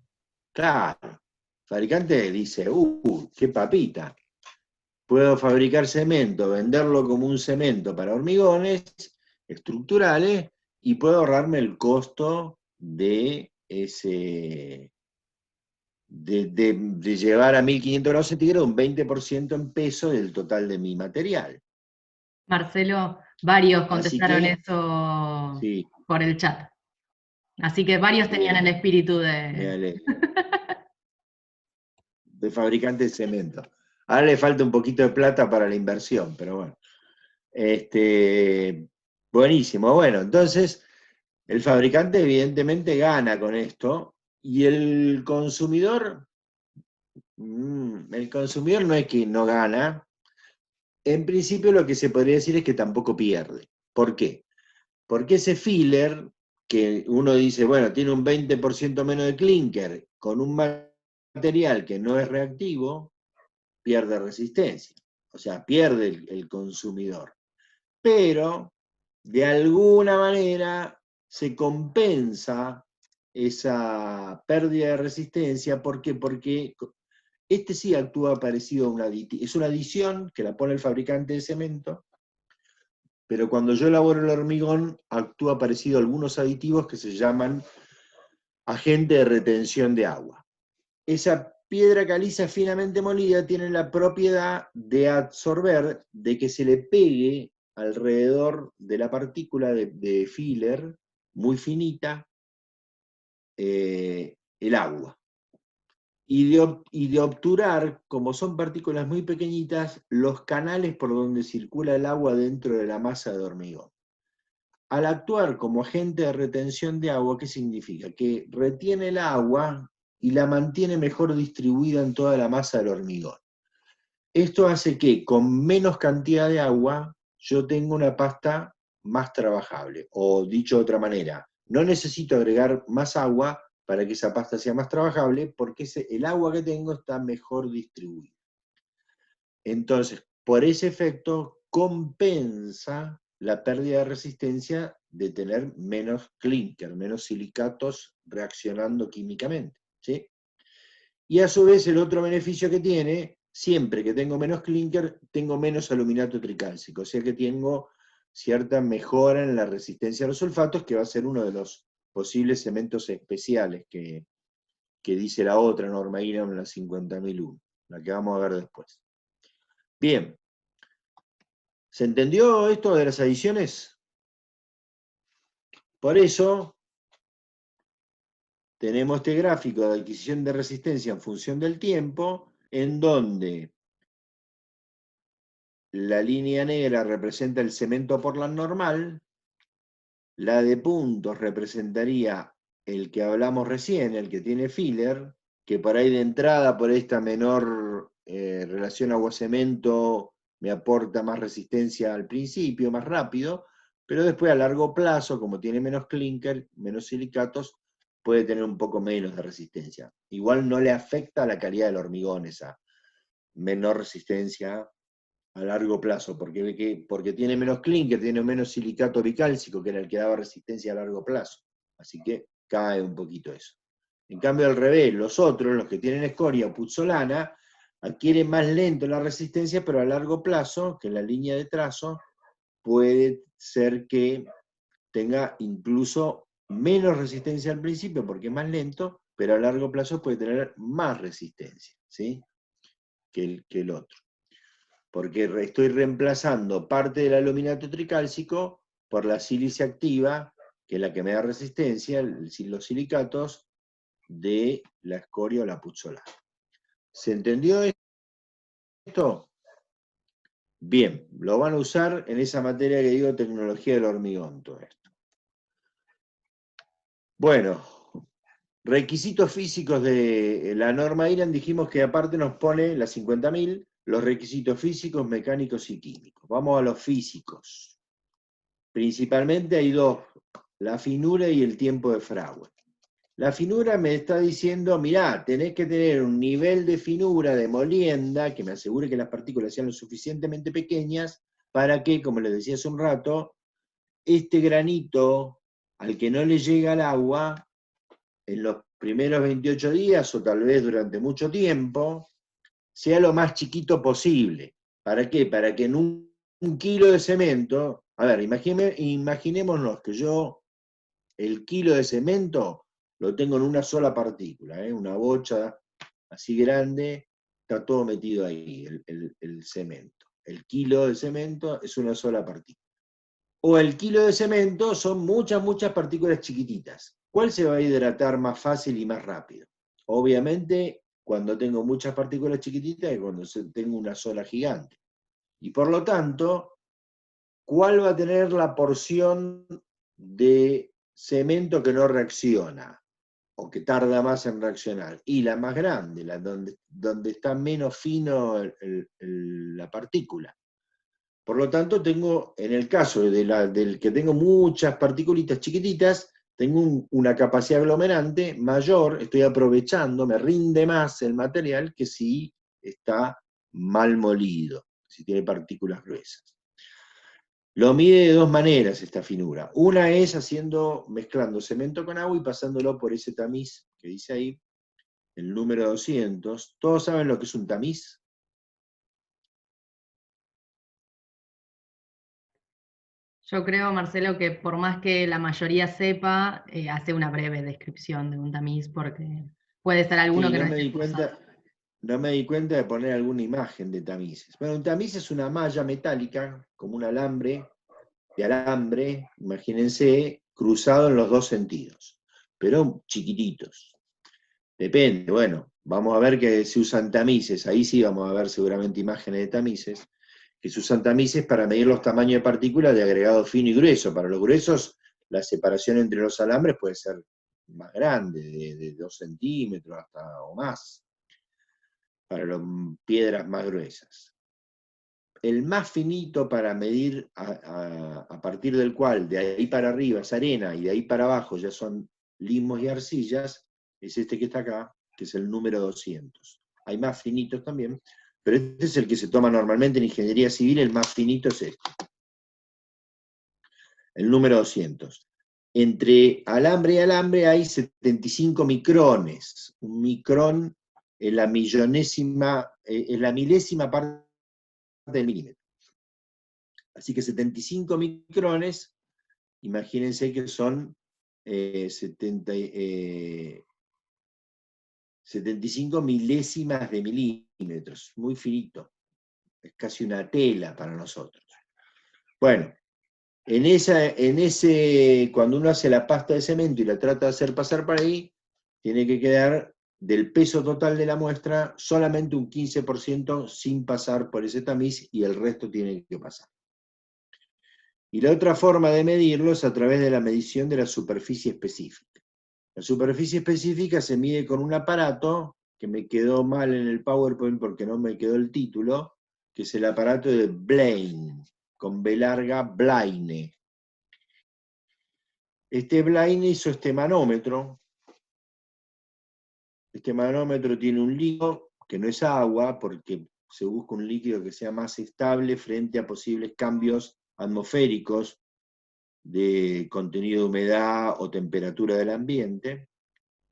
Claro. El fabricante dice, qué papita. Puedo fabricar cemento, venderlo como un cemento para hormigones estructurales y puedo ahorrarme el costo de ese de llevar a 1500 grados centígrados un 20% en peso del total de mi material. Marcelo, varios Así contestaron que, eso sí, por el chat. Así que varios tenían el bien, espíritu me de... alegro. De fabricante de cemento. Ahora le falta un poquito de plata para la inversión, pero bueno. Buenísimo. Bueno, entonces el fabricante evidentemente gana con esto y el consumidor no es que no gana, En principio lo que se podría decir es que tampoco pierde. ¿Por qué? Porque ese filler, que uno dice, bueno, tiene un 20% menos de clinker, con un material que no es reactivo, pierde resistencia. O sea, pierde el consumidor. Pero, de alguna manera, se compensa esa pérdida de resistencia. ¿Por qué? Porque este sí actúa parecido a un aditivo. Es una adición que la pone el fabricante de cemento, pero cuando yo elaboro el hormigón, actúa parecido a algunos aditivos que se llaman agente de retención de agua. Esa piedra caliza finamente molida tiene la propiedad de absorber, de que se le pegue alrededor de la partícula de filler, muy finita, el agua. Y de obturar, como son partículas muy pequeñitas, los canales por donde circula el agua dentro de la masa de hormigón. Al actuar como agente de retención de agua, ¿qué significa? Que retiene el agua y la mantiene mejor distribuida en toda la masa del hormigón. Esto hace que con menos cantidad de agua yo tenga una pasta más trabajable. O dicho de otra manera, no necesito agregar más agua para que esa pasta sea más trabajable porque el agua que tengo está mejor distribuida. Entonces, por ese efecto, compensa la pérdida de resistencia de tener menos clinker, menos silicatos reaccionando químicamente, ¿sí? Y a su vez el otro beneficio que tiene, siempre que tengo menos clinker, tengo menos aluminato tricálcico, o sea que tengo cierta mejora en la resistencia a los sulfatos, que va a ser uno de los posibles cementos especiales que dice la otra norma IRAM, la 50.001, la que vamos a ver después. Bien, ¿se entendió esto de las adiciones? Por eso tenemos este gráfico de adquisición de resistencia en función del tiempo, en donde la línea negra representa el cemento Portland normal, la de puntos representaría el que hablamos recién, el que tiene filler, que por ahí de entrada, por esta menor relación agua-cemento, me aporta más resistencia al principio, más rápido, pero después a largo plazo, como tiene menos clinker, menos silicatos, puede tener un poco menos de resistencia. Igual no le afecta a la calidad del hormigón esa menor resistencia a largo plazo, porque tiene menos clinker, tiene menos silicato bicálcico, que era el que daba resistencia a largo plazo. Así que cae un poquito eso. En cambio, al revés, los otros, los que tienen escoria o puzzolana, adquieren más lento la resistencia, pero a largo plazo, que en la línea de trazo, puede ser que tenga incluso menos resistencia al principio, porque es más lento, pero a largo plazo puede tener más resistencia, ¿sí? que el otro. Porque estoy reemplazando parte del aluminato tricálcico por la sílice activa, que es la que me da resistencia, los silicatos de la escoria o la puzzolana. ¿Se entendió esto? Bien, lo van a usar en esa materia que digo, tecnología del hormigón, todo esto. Bueno, requisitos físicos de la norma IRAM, dijimos que aparte nos pone las 50.000, los requisitos físicos, mecánicos y químicos. Vamos a los físicos. Principalmente hay dos, la finura y el tiempo de fragua. La finura me está diciendo, mirá, tenés que tener un nivel de finura de molienda que me asegure que las partículas sean lo suficientemente pequeñas para que, como les decía hace un rato, este granito al que no le llega el agua en los primeros 28 días o tal vez durante mucho tiempo, sea lo más chiquito posible. ¿Para qué? Para que en un kilo de cemento, a ver, imaginémonos que yo el kilo de cemento lo tengo en una sola partícula, una bocha así grande, está todo metido ahí, el cemento. El kilo de cemento es una sola partícula. O el kilo de cemento son muchas, muchas partículas chiquititas. ¿Cuál se va a hidratar más fácil y más rápido? Obviamente, cuando tengo muchas partículas chiquititas, es cuando tengo una sola gigante. Y por lo tanto, ¿cuál va a tener la porción de cemento que no reacciona? O que tarda más en reaccionar. Y la más grande, donde está menos fino la partícula. Por lo tanto, tengo, en el caso del que tengo muchas particulitas chiquititas, tengo una capacidad aglomerante mayor, estoy aprovechando, me rinde más el material que si está mal molido, si tiene partículas gruesas. Lo mide de dos maneras esta finura. Una es mezclando cemento con agua y pasándolo por ese tamiz que dice ahí, el número 200. ¿Todos saben lo que es un tamiz? Yo creo, Marcelo, que por más que la mayoría sepa, hace una breve descripción de un tamiz, porque puede ser alguno Sí, que no no me esté di cursado. cuenta, no me di cuenta de poner alguna imagen de tamices. Bueno, un tamiz es una malla metálica, como un alambre, imagínense, cruzado en los dos sentidos, pero chiquititos. Depende, bueno, vamos a ver que se usan tamices, ahí sí vamos a ver seguramente imágenes de tamices, que se usan tamices para medir los tamaños de partículas de agregado fino y grueso. Para los gruesos, la separación entre los alambres puede ser más grande, de 2 centímetros hasta o más, para las piedras más gruesas. El más finito para medir a partir del cual de ahí para arriba es arena y de ahí para abajo ya son limos y arcillas, es este que está acá, que es el número 200. Hay más finitos también, pero este es el que se toma normalmente en ingeniería civil, el más finito es este, el número 200. Entre alambre y alambre hay 75 micrones. Un micrón es la milésima parte del milímetro. Así que 75 micrones, imagínense que son 75 milésimas de milímetros, muy finito, es casi una tela para nosotros. Bueno, cuando uno hace la pasta de cemento y la trata de hacer pasar para ahí, tiene que quedar del peso total de la muestra solamente un 15% sin pasar por ese tamiz y el resto tiene que pasar. Y la otra forma de medirlo es a través de la medición de la superficie específica. La superficie específica se mide con un aparato que me quedó mal en el PowerPoint porque no me quedó el título, que es el aparato de Blaine, con B larga, Blaine. Este Blaine hizo este manómetro. Este manómetro tiene un líquido que no es agua, porque se busca un líquido que sea más estable frente a posibles cambios atmosféricos de contenido de humedad o temperatura del ambiente.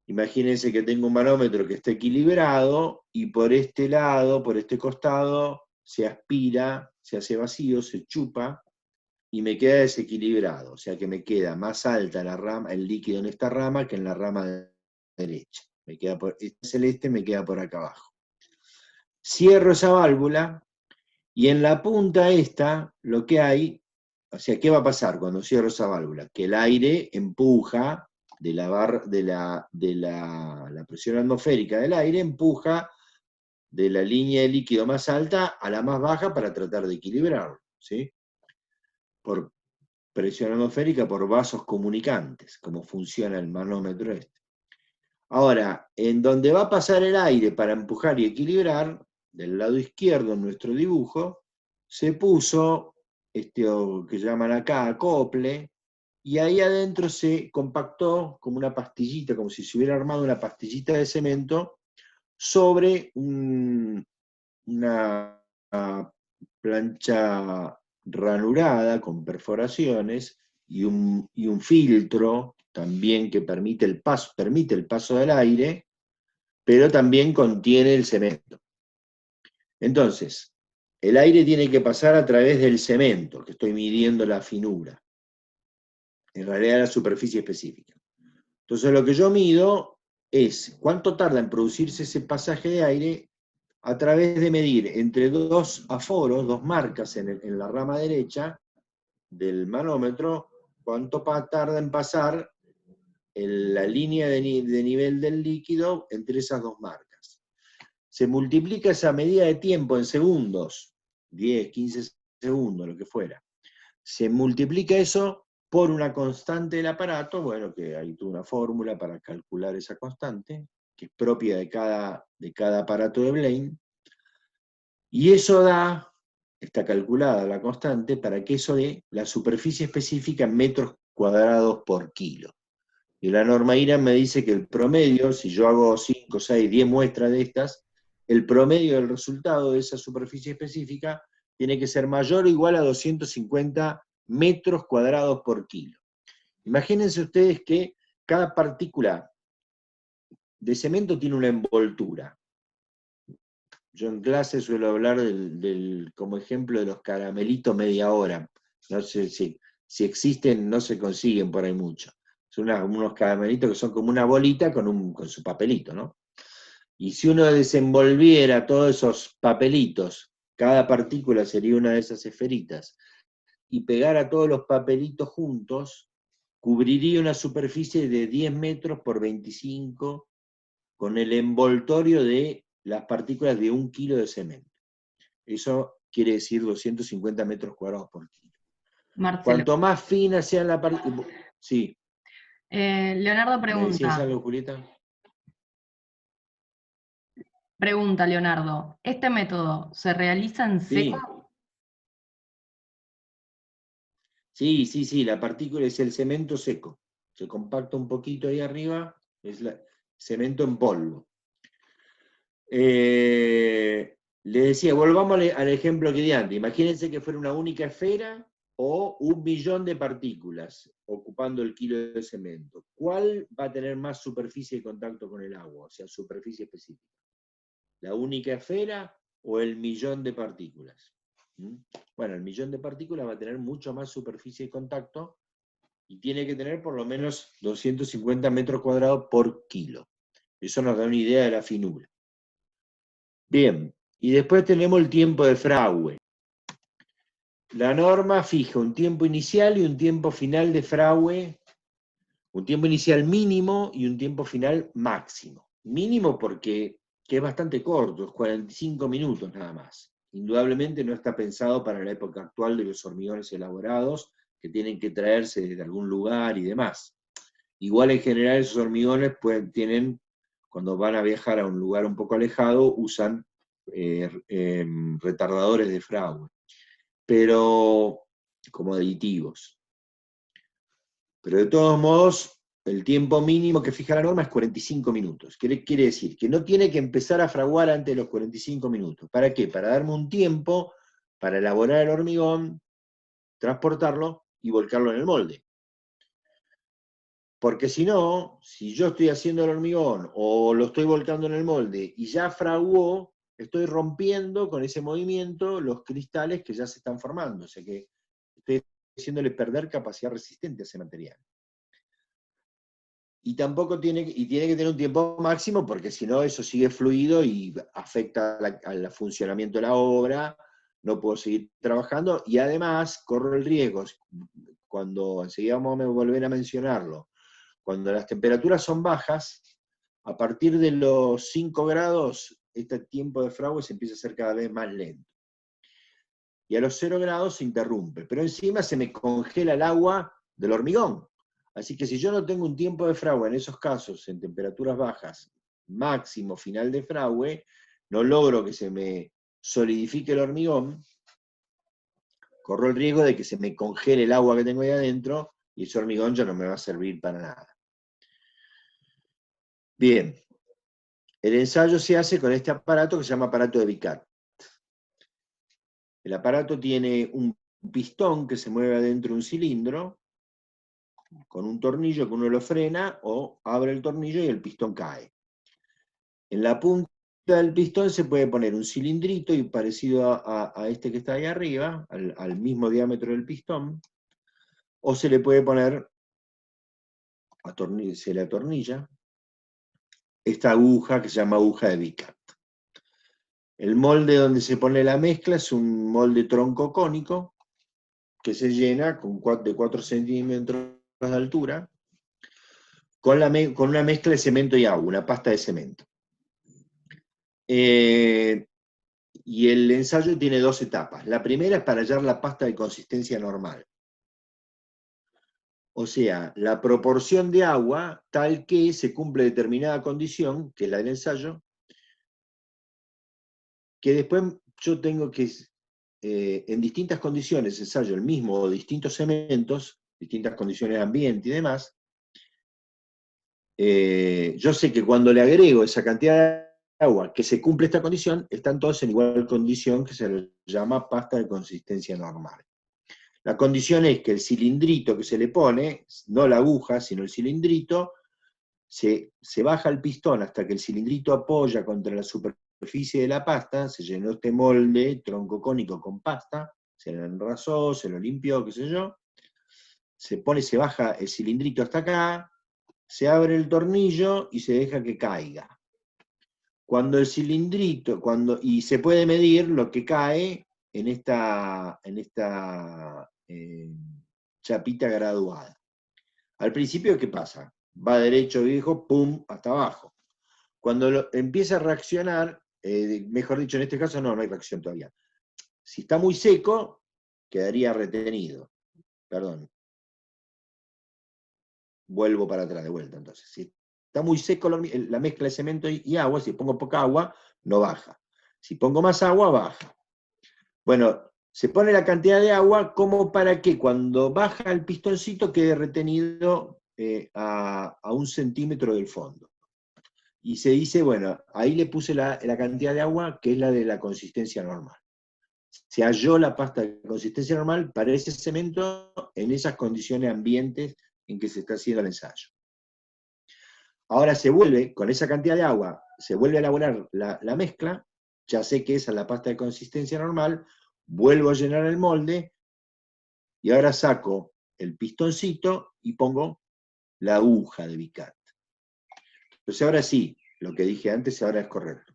Imagínense que tengo un manómetro que está equilibrado y por este lado, por este costado, se aspira, se hace vacío, se chupa y me queda desequilibrado. O sea que me queda más alta la rama, el líquido en esta rama que en la rama derecha. Este celeste me queda por acá abajo. Cierro esa válvula y en la punta esta lo que hay, o sea, ¿qué va a pasar cuando cierro esa válvula? Que el aire empuja la presión atmosférica del aire, empuja de la línea de líquido más alta a la más baja para tratar de equilibrarlo, ¿sí? Por presión atmosférica, por vasos comunicantes, como funciona el manómetro este. Ahora, en donde va a pasar el aire para empujar y equilibrar, del lado izquierdo en nuestro dibujo, se puso que llaman acá acople, y ahí adentro se compactó como una pastillita, como si se hubiera armado una pastillita de cemento sobre una plancha ranurada con perforaciones y un filtro también que permite el paso del aire, pero también contiene el cemento. Entonces, el aire tiene que pasar a través del cemento, que estoy midiendo la finura, en realidad la superficie específica. Entonces lo que yo mido es cuánto tarda en producirse ese pasaje de aire a través de medir entre dos aforos, dos marcas en la rama derecha del manómetro, cuánto tarda en pasar la línea de nivel del líquido entre esas dos marcas. Se multiplica esa medida de tiempo en segundos, 10, 15 segundos, lo que fuera. Se multiplica eso por una constante del aparato, bueno, que hay toda una fórmula para calcular esa constante, que es propia de cada aparato de Blaine, y eso da está calculada la constante para que eso dé la superficie específica en metros cuadrados por kilo. Y la norma IRAM me dice que el promedio, si yo hago 5, 6, 10 muestras de estas, el promedio del resultado de esa superficie específica tiene que ser mayor o igual a 250 metros cuadrados por kilo. Imagínense ustedes que cada partícula de cemento tiene una envoltura. Yo en clase suelo hablar como ejemplo de los caramelitos media hora. No sé si existen, no se consiguen por ahí mucho. Son unos caramelitos que son como una bolita con su papelito, ¿no? Y si uno desenvolviera todos esos papelitos, cada partícula sería una de esas esferitas, y pegara todos los papelitos juntos, cubriría una superficie de 10 metros por 25 con el envoltorio de las partículas de 1 kilo de cemento. Eso quiere decir 250 metros cuadrados por kilo. Marcelo. Cuanto más fina sea la partícula... Sí. Leonardo ¿Me decías pregunta. algo, Julieta? Pregunta, Leonardo. ¿Este método se realiza en seco? Sí, la partícula es el cemento seco. Se compacta un poquito ahí arriba, es cemento en polvo. Le decía, volvamos al ejemplo que di antes. Imagínense que fuera una única esfera o 1 millón de partículas ocupando el kilo de cemento. ¿Cuál va a tener más superficie de contacto con el agua? O sea, superficie específica. ¿La única esfera o el millón de partículas? Bueno, el millón de partículas va a tener mucho más superficie de contacto y tiene que tener por lo menos 250 metros cuadrados por kilo. Eso nos da una idea de la finura. Bien, y después tenemos el tiempo de fragüe. La norma fija un tiempo inicial y un tiempo final de fragüe, un tiempo inicial mínimo y un tiempo final máximo. Mínimo porque es bastante corto, es 45 minutos nada más. Indudablemente no está pensado para la época actual de los hormigones elaborados que tienen que traerse desde algún lugar y demás. Igual en general esos hormigones tienen, cuando van a viajar a un lugar un poco alejado, usan retardadores de fragüe, pero como aditivos. Pero de todos modos, el tiempo mínimo que fija la norma es 45 minutos. Quiere decir que no tiene que empezar a fraguar antes de los 45 minutos. ¿Para qué? Para darme un tiempo para elaborar el hormigón, transportarlo y volcarlo en el molde. Porque si no, si yo estoy haciendo el hormigón o lo estoy volcando en el molde y ya fraguó, estoy rompiendo con ese movimiento los cristales que ya se están formando. O sea que estoy haciéndole perder capacidad resistente a ese material. Y tampoco tiene que tener un tiempo máximo porque si no eso sigue fluido y afecta al funcionamiento de la obra, no puedo seguir trabajando y además corro el riesgo, cuando enseguida vamos a volver a mencionarlo, cuando las temperaturas son bajas, a partir de los 5 grados, este tiempo de fragüe se empieza a hacer cada vez más lento. Y a los 0 grados se interrumpe, pero encima se me congela el agua del hormigón. Así que si yo no tengo un tiempo de fragüe en esos casos, en temperaturas bajas, máximo final de fragüe, no logro que se me solidifique el hormigón, corro el riesgo de que se me congele el agua que tengo ahí adentro y ese hormigón ya no me va a servir para nada. Bien, el ensayo se hace con este aparato que se llama aparato de Vicat. El aparato tiene un pistón que se mueve adentro de un cilindro, con un tornillo que uno lo frena o abre el tornillo y el pistón cae. En la punta del pistón se puede poner un cilindrito y parecido a este que está ahí arriba, al mismo diámetro del pistón, o se le puede poner, se le atornilla, esta aguja que se llama aguja de Vicat. El molde donde se pone la mezcla es un molde tronco cónico que se llena de 4 centímetros de altura con una mezcla de cemento y agua, una pasta de cemento. Y el ensayo tiene 2 etapas. La primera es para hallar la pasta de consistencia normal. O sea, la proporción de agua tal que se cumple determinada condición, que es la del ensayo, que después yo tengo que en distintas condiciones ensayo el mismo o distintos cementos, distintas condiciones de ambiente y demás, yo sé que cuando le agrego esa cantidad de agua que se cumple esta condición, están todos en igual condición, que se le llama pasta de consistencia normal. La condición es que el cilindrito que se le pone, no la aguja, sino el cilindrito, se baja el pistón hasta que el cilindrito apoya contra la superficie de la pasta, se llenó este molde tronco cónico con pasta, se lo enrasó, se lo limpió, qué sé yo, se baja el cilindrito hasta acá, se abre el tornillo y se deja que caiga. Cuando el cilindrito, y se puede medir lo que cae en esta chapita graduada. Al principio, ¿qué pasa? Va derecho, viejo, pum, hasta abajo. Cuando empieza a reaccionar, mejor dicho, en este caso no hay reacción todavía. Si está muy seco, quedaría retenido. Perdón. Vuelvo para atrás de vuelta, entonces. Si está muy seco la mezcla de cemento y agua, si pongo poca agua, no baja. Si pongo más agua, baja. Bueno, se pone la cantidad de agua como para que cuando baja el pistoncito quede retenido a 1 centímetro del fondo. Y se dice, bueno, ahí le puse la cantidad de agua que es la de la consistencia normal. Se halló la pasta de consistencia normal para ese cemento en esas condiciones ambientes en que se está haciendo el ensayo. Ahora se vuelve, con esa cantidad de agua, se vuelve a elaborar la mezcla, ya sé que esa es la pasta de consistencia normal, vuelvo a llenar el molde, y ahora saco el pistoncito y pongo la aguja de Vicat. Entonces ahora sí, lo que dije antes ahora es correcto.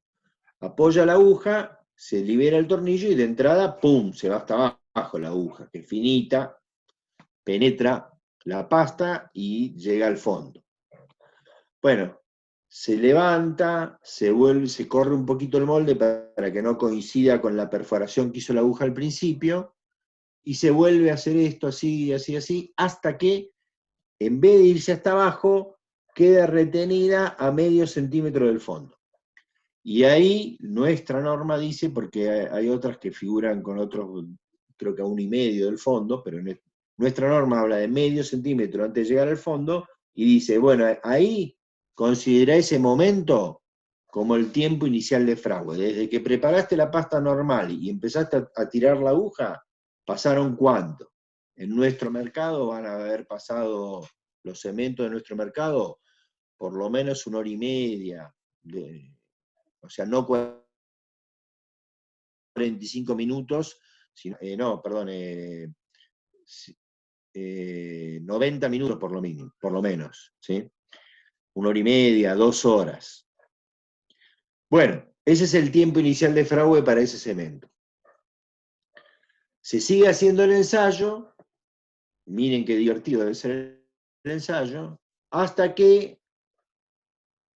Apoya la aguja, se libera el tornillo y de entrada, ¡pum!, se va hasta abajo la aguja, que es finita, penetra la pasta y llega al fondo. Bueno, se levanta, se corre un poquito el molde para que no coincida con la perforación que hizo la aguja al principio, y se vuelve a hacer esto así, así, así, hasta que, en vez de irse hasta abajo, queda retenida a medio centímetro del fondo. Y ahí nuestra norma dice, porque hay otras que figuran con otros, creo que a 1,5 del fondo, pero nuestra norma habla de medio centímetro antes de llegar al fondo, y dice, bueno, ahí considera ese momento como el tiempo inicial de fragua. Desde que preparaste la pasta normal y empezaste a tirar la aguja, ¿pasaron cuánto? En nuestro mercado van a haber pasado los cementos de nuestro mercado por lo menos 1 hora y media, o sea, no 45 minutos, sino, 90 minutos por lo mínimo, por lo menos, ¿sí? 1 hora y media, 2 horas. Bueno, ese es el tiempo inicial de fragüe para ese cemento. Se sigue haciendo el ensayo, miren qué divertido debe ser el ensayo, hasta que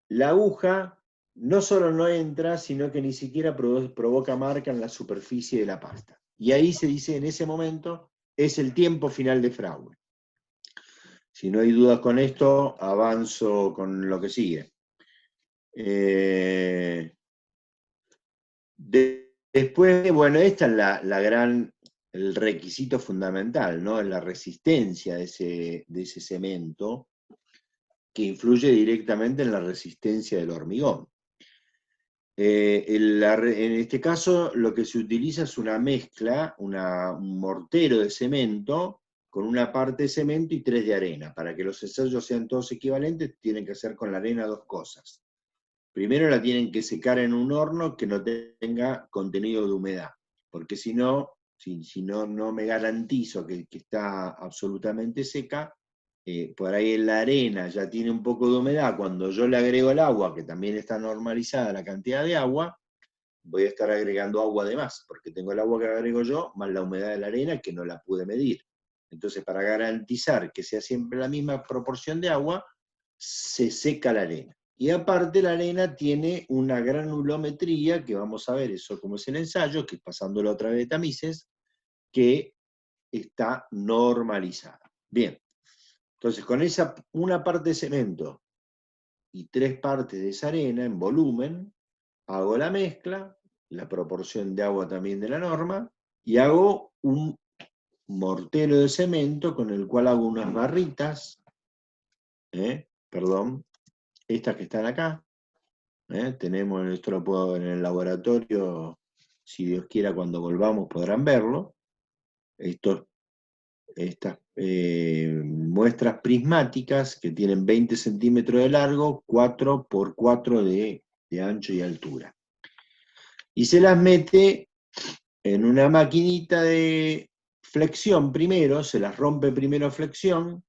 la aguja no solo no entra, sino que ni siquiera provoca marca en la superficie de la pasta. Y ahí se dice, en ese momento, es el tiempo final de fragüe. Si no hay dudas con esto, avanzo con lo que sigue. Después, bueno, esta es el requisito fundamental, ¿no? La resistencia de ese cemento, que influye directamente en la resistencia del hormigón. En este caso, lo que se utiliza es una mezcla, un mortero de cemento, con una parte de cemento y 3 de arena. Para que los ensayos sean todos equivalentes, tienen que hacer con la arena 2 cosas. Primero la tienen que secar en un horno que no tenga contenido de humedad, porque si no, no me garantizo que está absolutamente seca. Por ahí en la arena ya tiene un poco de humedad, cuando yo le agrego el agua, que también está normalizada la cantidad de agua, voy a estar agregando agua de más, porque tengo el agua que agrego yo, más la humedad de la arena que no la pude medir. Entonces, para garantizar que sea siempre la misma proporción de agua, se seca la arena. Y aparte la arena tiene una granulometría, que vamos a ver eso como es el ensayo, que es pasándolo otra vez de tamices, que está normalizada. Bien. Entonces, con una parte de cemento y 3 partes de esa arena en volumen, hago la mezcla, la proporción de agua también de la norma, y hago un mortero de cemento con el cual hago unas barritas, perdón, estas que están acá, tenemos, esto lo puedo ver en el laboratorio, si Dios quiera cuando volvamos podrán verlo, estas muestras prismáticas que tienen 20 centímetros de largo, 4 por 4 de ancho y altura. Y se las mete en una maquinita de flexión primero, se las rompe primero a flexión,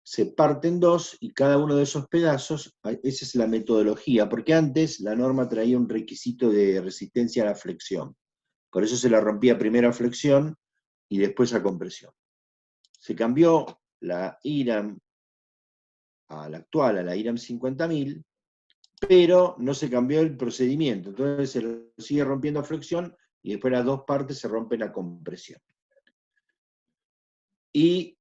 se parte en dos y cada uno de esos pedazos, esa es la metodología, porque antes la norma traía un requisito de resistencia a la flexión. Por eso se la rompía primero a flexión y después a compresión. Se cambió la IRAM a la actual, a la IRAM 50.000, pero no se cambió el procedimiento. Entonces se lo sigue rompiendo a flexión y después las dos partes se rompen a compresión. Y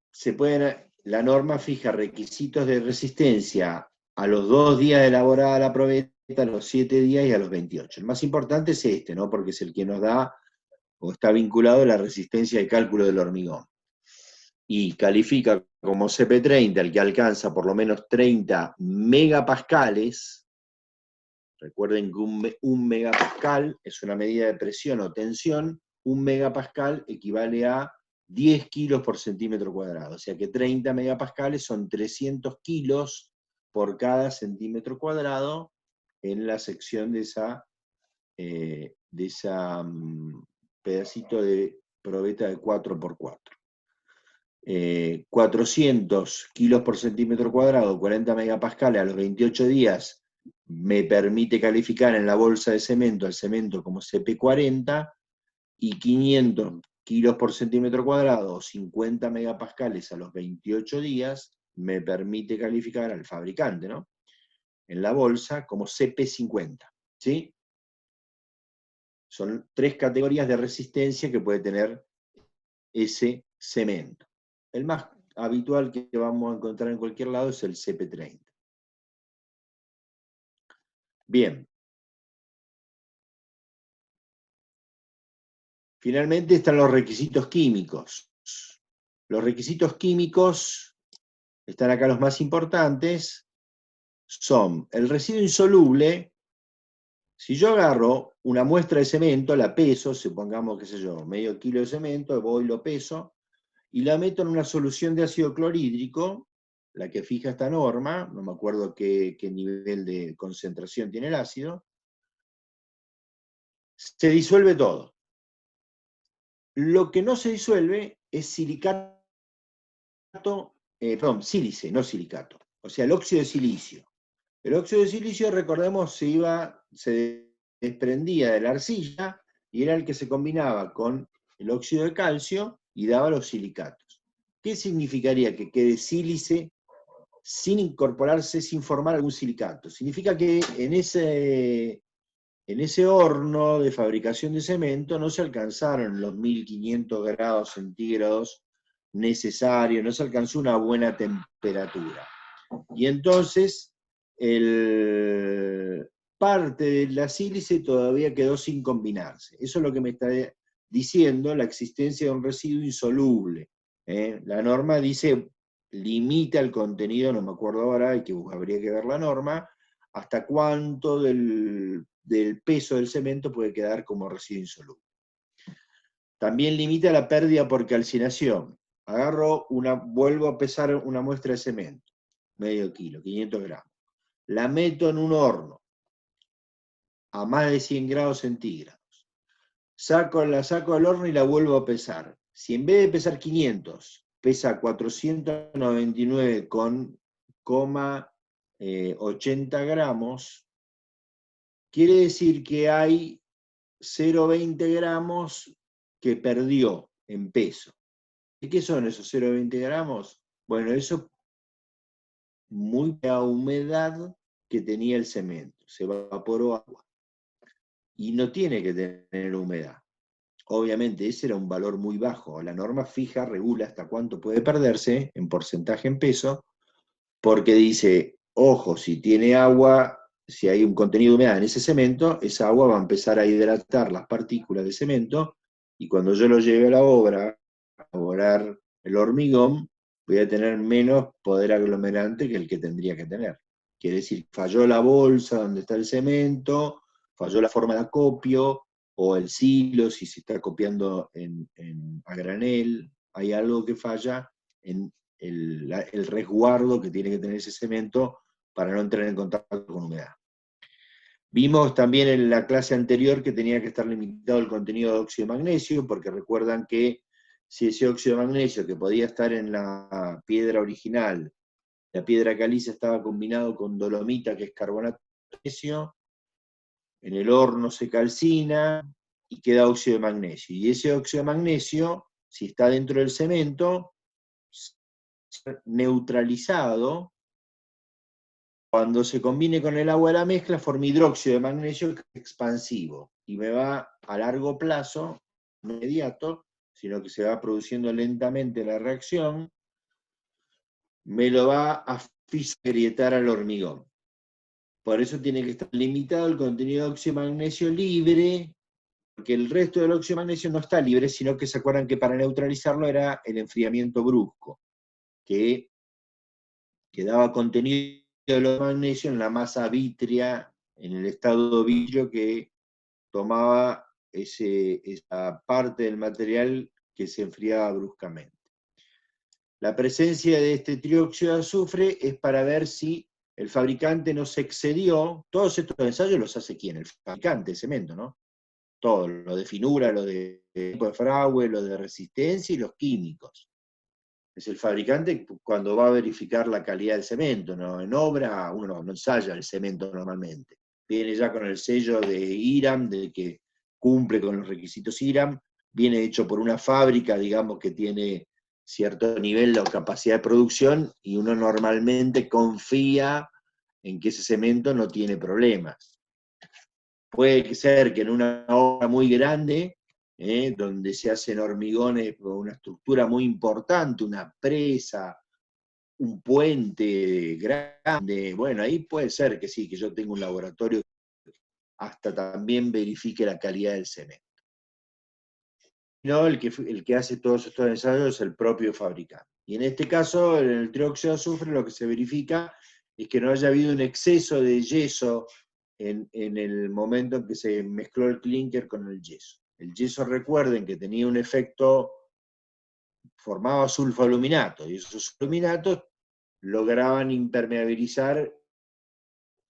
la norma fija requisitos de resistencia a los 2 días de elaborada la probeta, a los 7 días y a los 28. El más importante es este, ¿no? Porque es el que nos da o está vinculado a la resistencia de cálculo del hormigón. Y califica como CP30 el que alcanza por lo menos 30 megapascales. Recuerden que un megapascal es una medida de presión o tensión. Un megapascal equivale a 10 kilos por centímetro cuadrado. O sea que 30 megapascales son 300 kilos por cada centímetro cuadrado en la sección de esa pedacito de probeta de 4x4. 400 kilos por centímetro cuadrado, 40 megapascales a los 28 días, me permite calificar en la bolsa de cemento al cemento como CP40, y 500 kilos por centímetro cuadrado, 50 megapascales a los 28 días, me permite calificar al fabricante, ¿no? En la bolsa como CP50, ¿sí? Son 3 categorías de resistencia que puede tener ese cemento. El más habitual que vamos a encontrar en cualquier lado es el CP30. Bien. Finalmente están los requisitos químicos. Los requisitos químicos, están acá los más importantes, son el residuo insoluble. Si yo agarro una muestra de cemento, la peso, supongamos, qué sé yo, medio kilo de cemento, voy y lo peso, y la meto en una solución de ácido clorhídrico, la que fija esta norma, no me acuerdo qué nivel de concentración tiene el ácido, se disuelve todo. Lo que no se disuelve es sílice, no silicato, o sea, el óxido de silicio. El óxido de silicio, recordemos, se desprendía de la arcilla y era el que se combinaba con el óxido de calcio y daba los silicatos. ¿Qué significaría que quede sílice sin incorporarse, sin formar algún silicato? Significa que en ese horno de fabricación de cemento no se alcanzaron los 1500 grados centígrados necesarios, no se alcanzó una buena temperatura. Y entonces, parte de la sílice todavía quedó sin combinarse. Eso es lo que me está diciendo la existencia de un residuo insoluble. La norma dice, limita el contenido, no me acuerdo ahora, habría que ver la norma, hasta cuánto del peso del cemento puede quedar como residuo insoluble. También limita la pérdida por calcinación. Vuelvo a pesar una muestra de cemento, medio kilo, 500 gramos. La meto en un horno a más de 100 grados centígrados. La saco del horno y la vuelvo a pesar. Si en vez de pesar 500, pesa 499,80 gramos, quiere decir que hay 0,20 gramos que perdió en peso. ¿Y qué son esos 0,20 gramos? Bueno, eso muy la humedad que tenía el cemento, se evaporó agua. Y no tiene que tener humedad. Obviamente ese era un valor muy bajo. La norma fija, regula hasta cuánto puede perderse en porcentaje en peso, porque dice, ojo, si tiene agua, si hay un contenido de humedad en ese cemento, esa agua va a empezar a hidratar las partículas de cemento y cuando yo lo lleve a la obra, a elaborar el hormigón, voy a tener menos poder aglomerante que el que tendría que tener. Quiere decir, falló la bolsa donde está el cemento, falló la forma de acopio, o el silo, si se está copiando a granel, hay algo que falla en el resguardo que tiene que tener ese cemento para no entrar en contacto con humedad. Vimos también en la clase anterior que tenía que estar limitado el contenido de óxido de magnesio, porque recuerdan que si ese óxido de magnesio que podía estar en la piedra original, la piedra caliza estaba combinado con dolomita, que es carbonato de magnesio, en el horno se calcina y queda óxido de magnesio. Y ese óxido de magnesio, si está dentro del cemento, neutralizado, cuando se combine con el agua de la mezcla, forma hidróxido de magnesio expansivo y me va a largo plazo, no inmediato, sino que se va produciendo lentamente la reacción, me lo va a agrietar al hormigón. Por eso tiene que estar limitado el contenido de óxido de magnesio libre, porque el resto del óxido de magnesio no está libre, sino que se acuerdan que para neutralizarlo era el enfriamiento brusco, que daba contenido de magnesio en la masa vítrea, en el estado vitrio que tomaba esa parte del material que se enfriaba bruscamente. La presencia de este trióxido de azufre es para ver si el fabricante no se excedió. Todos estos ensayos los hace ¿quién? El fabricante de cemento, ¿no? Todo, lo de finura, lo de Fraude, lo de resistencia y los químicos. Es el fabricante cuando va a verificar la calidad del cemento, ¿no? En obra uno no ensaya el cemento normalmente. Viene ya con el sello de IRAM, de que cumple con los requisitos IRAM, viene hecho por una fábrica, digamos, que tiene cierto nivel de capacidad de producción y uno normalmente confía en que ese cemento no tiene problemas. Puede ser que en una obra muy grande, donde se hacen hormigones con una estructura muy importante, una presa, un puente grande, bueno, ahí puede ser que sí, que yo tenga un laboratorio que hasta también verifique la calidad del cemento. No, el que hace todos estos ensayos es el propio fabricante. Y en este caso, en el trióxido de azufre, lo que se verifica es que no haya habido un exceso de yeso en el momento en que se mezcló el clínker con el yeso. El yeso, recuerden que tenía un efecto, formaba sulfaluminato, y esos sulfaluminatos lograban impermeabilizar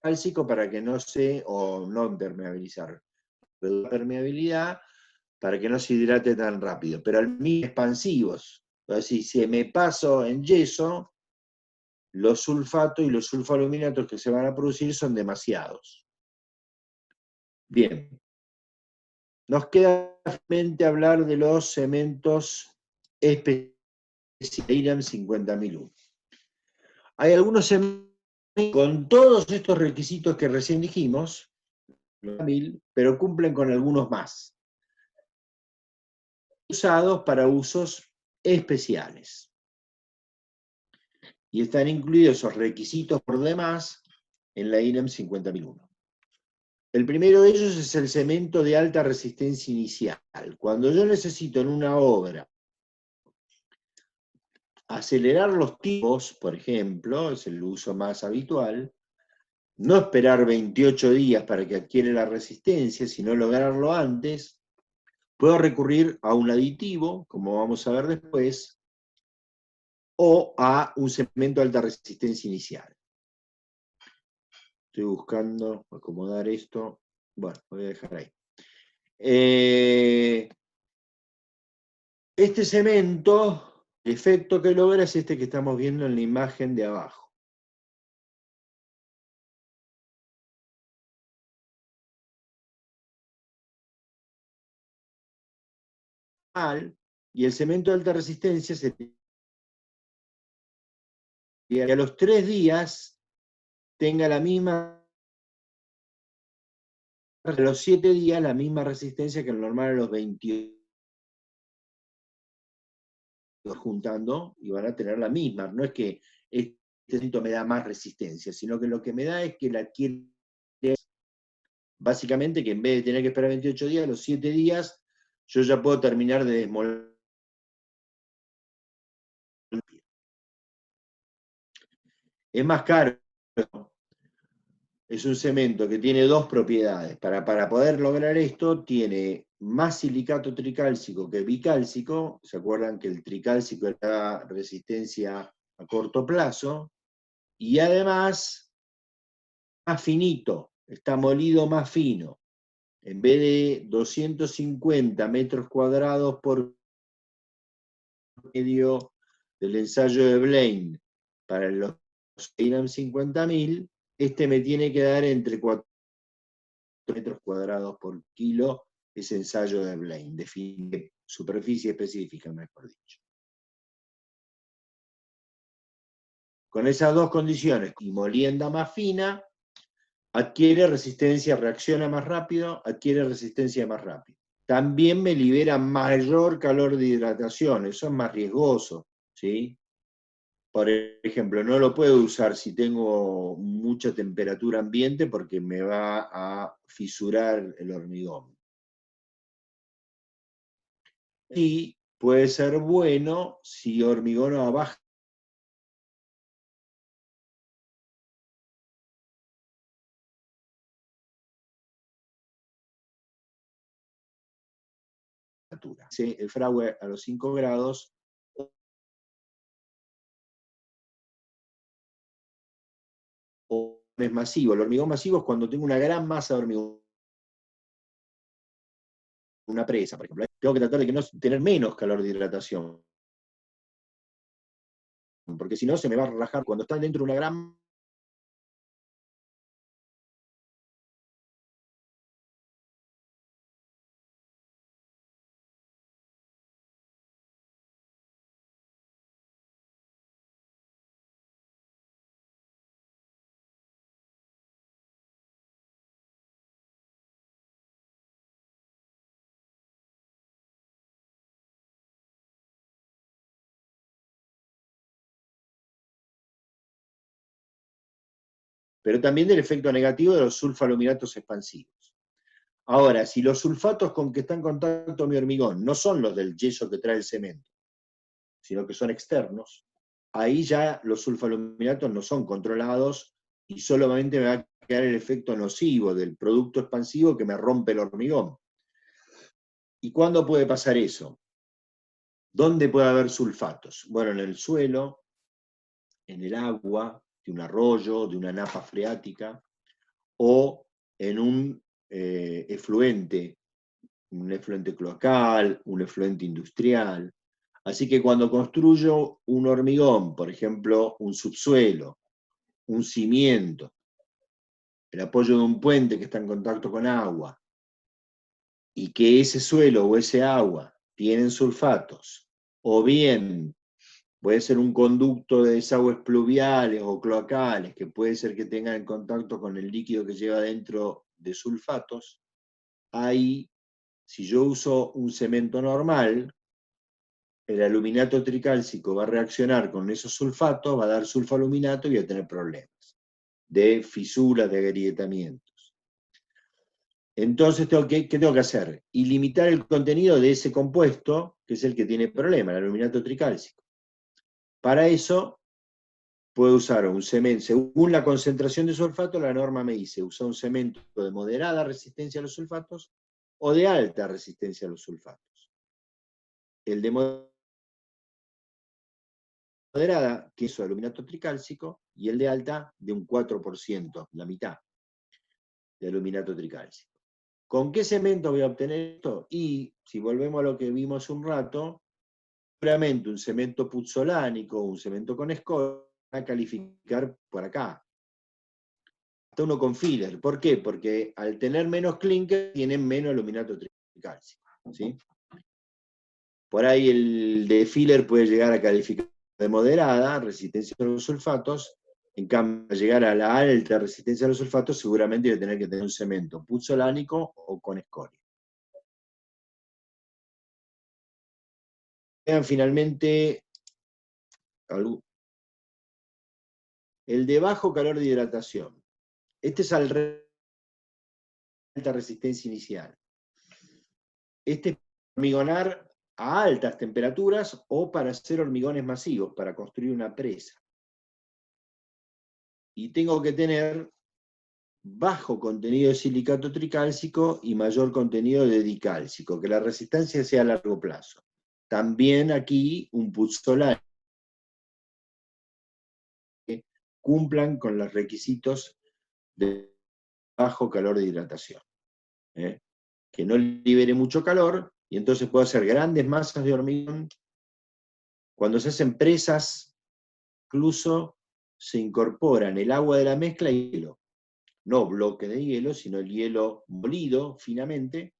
cálcico para que no o no impermeabilizar, la permeabilidad para que no se hidrate tan rápido, pero al mismo expansivos. Entonces, si me paso en yeso, los sulfatos y los sulfaluminatos que se van a producir son demasiados. Bien. Nos queda finalmente hablar de los cementos especiales IRAM 50001. Hay algunos cementos con todos estos requisitos que recién dijimos, pero cumplen con algunos más, usados para usos especiales. Y están incluidos esos requisitos por demás en la IRAM 50001. El primero de ellos es el cemento de alta resistencia inicial. Cuando yo necesito en una obra acelerar los tiempos, por ejemplo, es el uso más habitual, no esperar 28 días para que adquiere la resistencia, sino lograrlo antes, puedo recurrir a un aditivo, como vamos a ver después, o a un cemento de alta resistencia inicial. Estoy buscando acomodar esto. Bueno, voy a dejar ahí. Este cemento, el efecto que logra es este que estamos viendo en la imagen de abajo. Y el cemento de alta resistencia sería que a los 3 días tenga la misma, a los 7 días la misma resistencia que el normal a los 28, juntando y van a tener la misma. No es que este cemento me da más resistencia, sino que lo que me da es que la adquiere, básicamente, que en vez de tener que esperar 28 días, a los 7 días yo ya puedo terminar de desmoldar. Es más caro. Es un cemento que tiene dos propiedades. Para poder lograr esto, tiene más silicato tricálcico que bicálcico. ¿Se acuerdan que el tricálcico era resistencia a corto plazo? Y además, más finito, está molido más fino. En vez de 250 metros cuadrados por medio del ensayo de Blaine para los IRAM 50.000, este me tiene que dar entre 4 metros cuadrados por kilo ese ensayo de Blaine, de superficie específica, mejor dicho. Con esas dos condiciones, y molienda más fina, adquiere resistencia, reacciona más rápido, adquiere resistencia más rápido. También me libera mayor calor de hidratación, eso es más riesgoso, ¿sí? Por ejemplo, no lo puedo usar si tengo mucha temperatura ambiente porque me va a fisurar el hormigón. Y puede ser bueno si hormigón a baja temperatura. El fragua a los 5 grados o es masivo. El hormigón masivo es cuando tengo una gran masa de hormigón, una presa, por ejemplo. Tengo que tratar de que no tener menos calor de hidratación, porque si no se me va a rajar cuando está dentro de una gran pero también del efecto negativo de los sulfaluminatos expansivos. Ahora, si los sulfatos con que está en contacto mi hormigón no son los del yeso que trae el cemento, sino que son externos, ahí ya los sulfaluminatos no son controlados y solamente me va a quedar el efecto nocivo del producto expansivo que me rompe el hormigón. ¿Y cuándo puede pasar eso? ¿Dónde puede haber sulfatos? Bueno, en el suelo, en el agua, de un arroyo, de una napa freática, o en un efluente cloacal, un efluente industrial. Así que cuando construyo un hormigón, por ejemplo, un subsuelo, un cimiento, el apoyo de un puente que está en contacto con agua, y que ese suelo o ese agua tienen sulfatos, o bien puede ser un conducto de desagües pluviales o cloacales, que puede ser que tengan en contacto con el líquido que lleva dentro de sulfatos, ahí, si yo uso un cemento normal, el aluminato tricálcico va a reaccionar con esos sulfatos, va a dar sulfaluminato y va a tener problemas de fisuras, de agrietamientos. Entonces, ¿qué tengo que hacer? Y limitar el contenido de ese compuesto, que es el que tiene problema, el aluminato tricálcico. Para eso, puedo usar un cemento, según la concentración de sulfato, la norma me dice, usa un cemento de moderada resistencia a los sulfatos o de alta resistencia a los sulfatos. El de moderada, que es aluminato tricálcico, y el de alta, de un 4%, la mitad de aluminato tricálcico. ¿Con qué cemento voy a obtener esto? Y si volvemos a lo que vimos un rato, seguramente un cemento puzzolánico, un cemento con escoria, va a calificar por acá. Hasta uno con filler. ¿Por qué? Porque al tener menos clinker, tienen menos aluminato tricálcico. ¿Sí? Por ahí el de filler puede llegar a calificar de moderada, resistencia a los sulfatos. En cambio, al llegar a la alta resistencia a los sulfatos, seguramente voy a tener que tener un cemento puzzolánico o con escoria. Vean finalmente el de bajo calor de hidratación. Este es al alta resistencia inicial. Este hormigonar a altas temperaturas o para hacer hormigones masivos, para construir una presa. Y tengo que tener bajo contenido de silicato tricálcico y mayor contenido de dicálcico, que la resistencia sea a largo plazo. También aquí un puzzolane que cumplan con los requisitos de bajo calor de hidratación. Que no libere mucho calor, y entonces puedo hacer grandes masas de hormigón. Cuando se hacen presas, incluso se incorporan el agua de la mezcla y hielo. No bloques de hielo, sino el hielo molido finamente,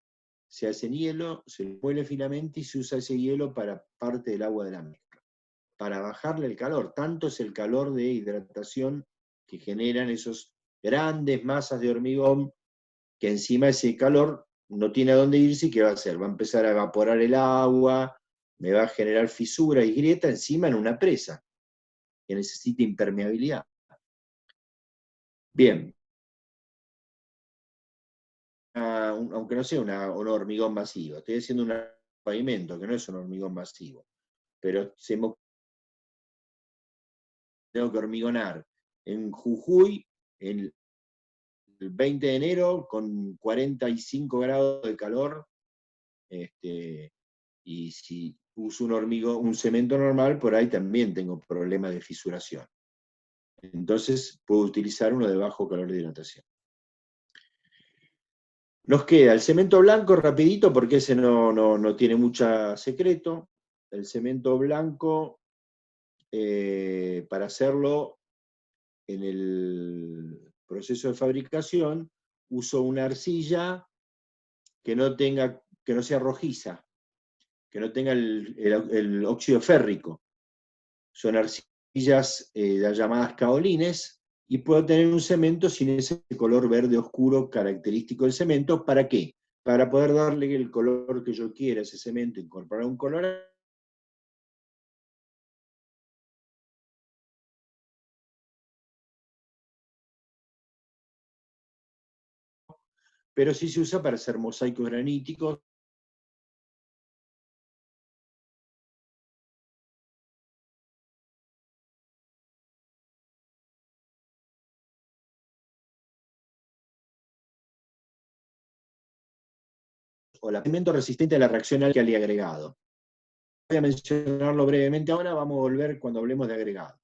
se hace en hielo, se muele finamente y se usa ese hielo para parte del agua de la mezcla, para bajarle el calor. Tanto es el calor de hidratación que generan esos grandes masas de hormigón, que encima ese calor no tiene a dónde irse, y ¿qué va a hacer? Va a empezar a evaporar el agua, me va a generar fisura y grieta encima en una presa, que necesita impermeabilidad. Bien. Aunque no sea un hormigón masivo, estoy haciendo un pavimento, que no es un hormigón masivo, pero tengo que hormigonar en Jujuy el 20 de enero con 45 grados de calor, y si uso un cemento normal, por ahí también tengo problemas de fisuración. Entonces puedo utilizar uno de bajo calor de hidratación. Nos queda el cemento blanco rapidito, porque ese no tiene mucho secreto. El cemento blanco, para hacerlo en el proceso de fabricación, uso una arcilla que no sea rojiza, que no tenga el óxido férrico. Son arcillas llamadas caolines, y puedo tener un cemento sin ese color verde oscuro característico del cemento. ¿Para qué? Para poder darle el color que yo quiera a ese cemento, incorporar un color. Pero sí se usa para hacer mosaicos graníticos. O el cemento resistente a la reacción alcali y agregado. Voy a mencionarlo brevemente ahora, vamos a volver cuando hablemos de agregado.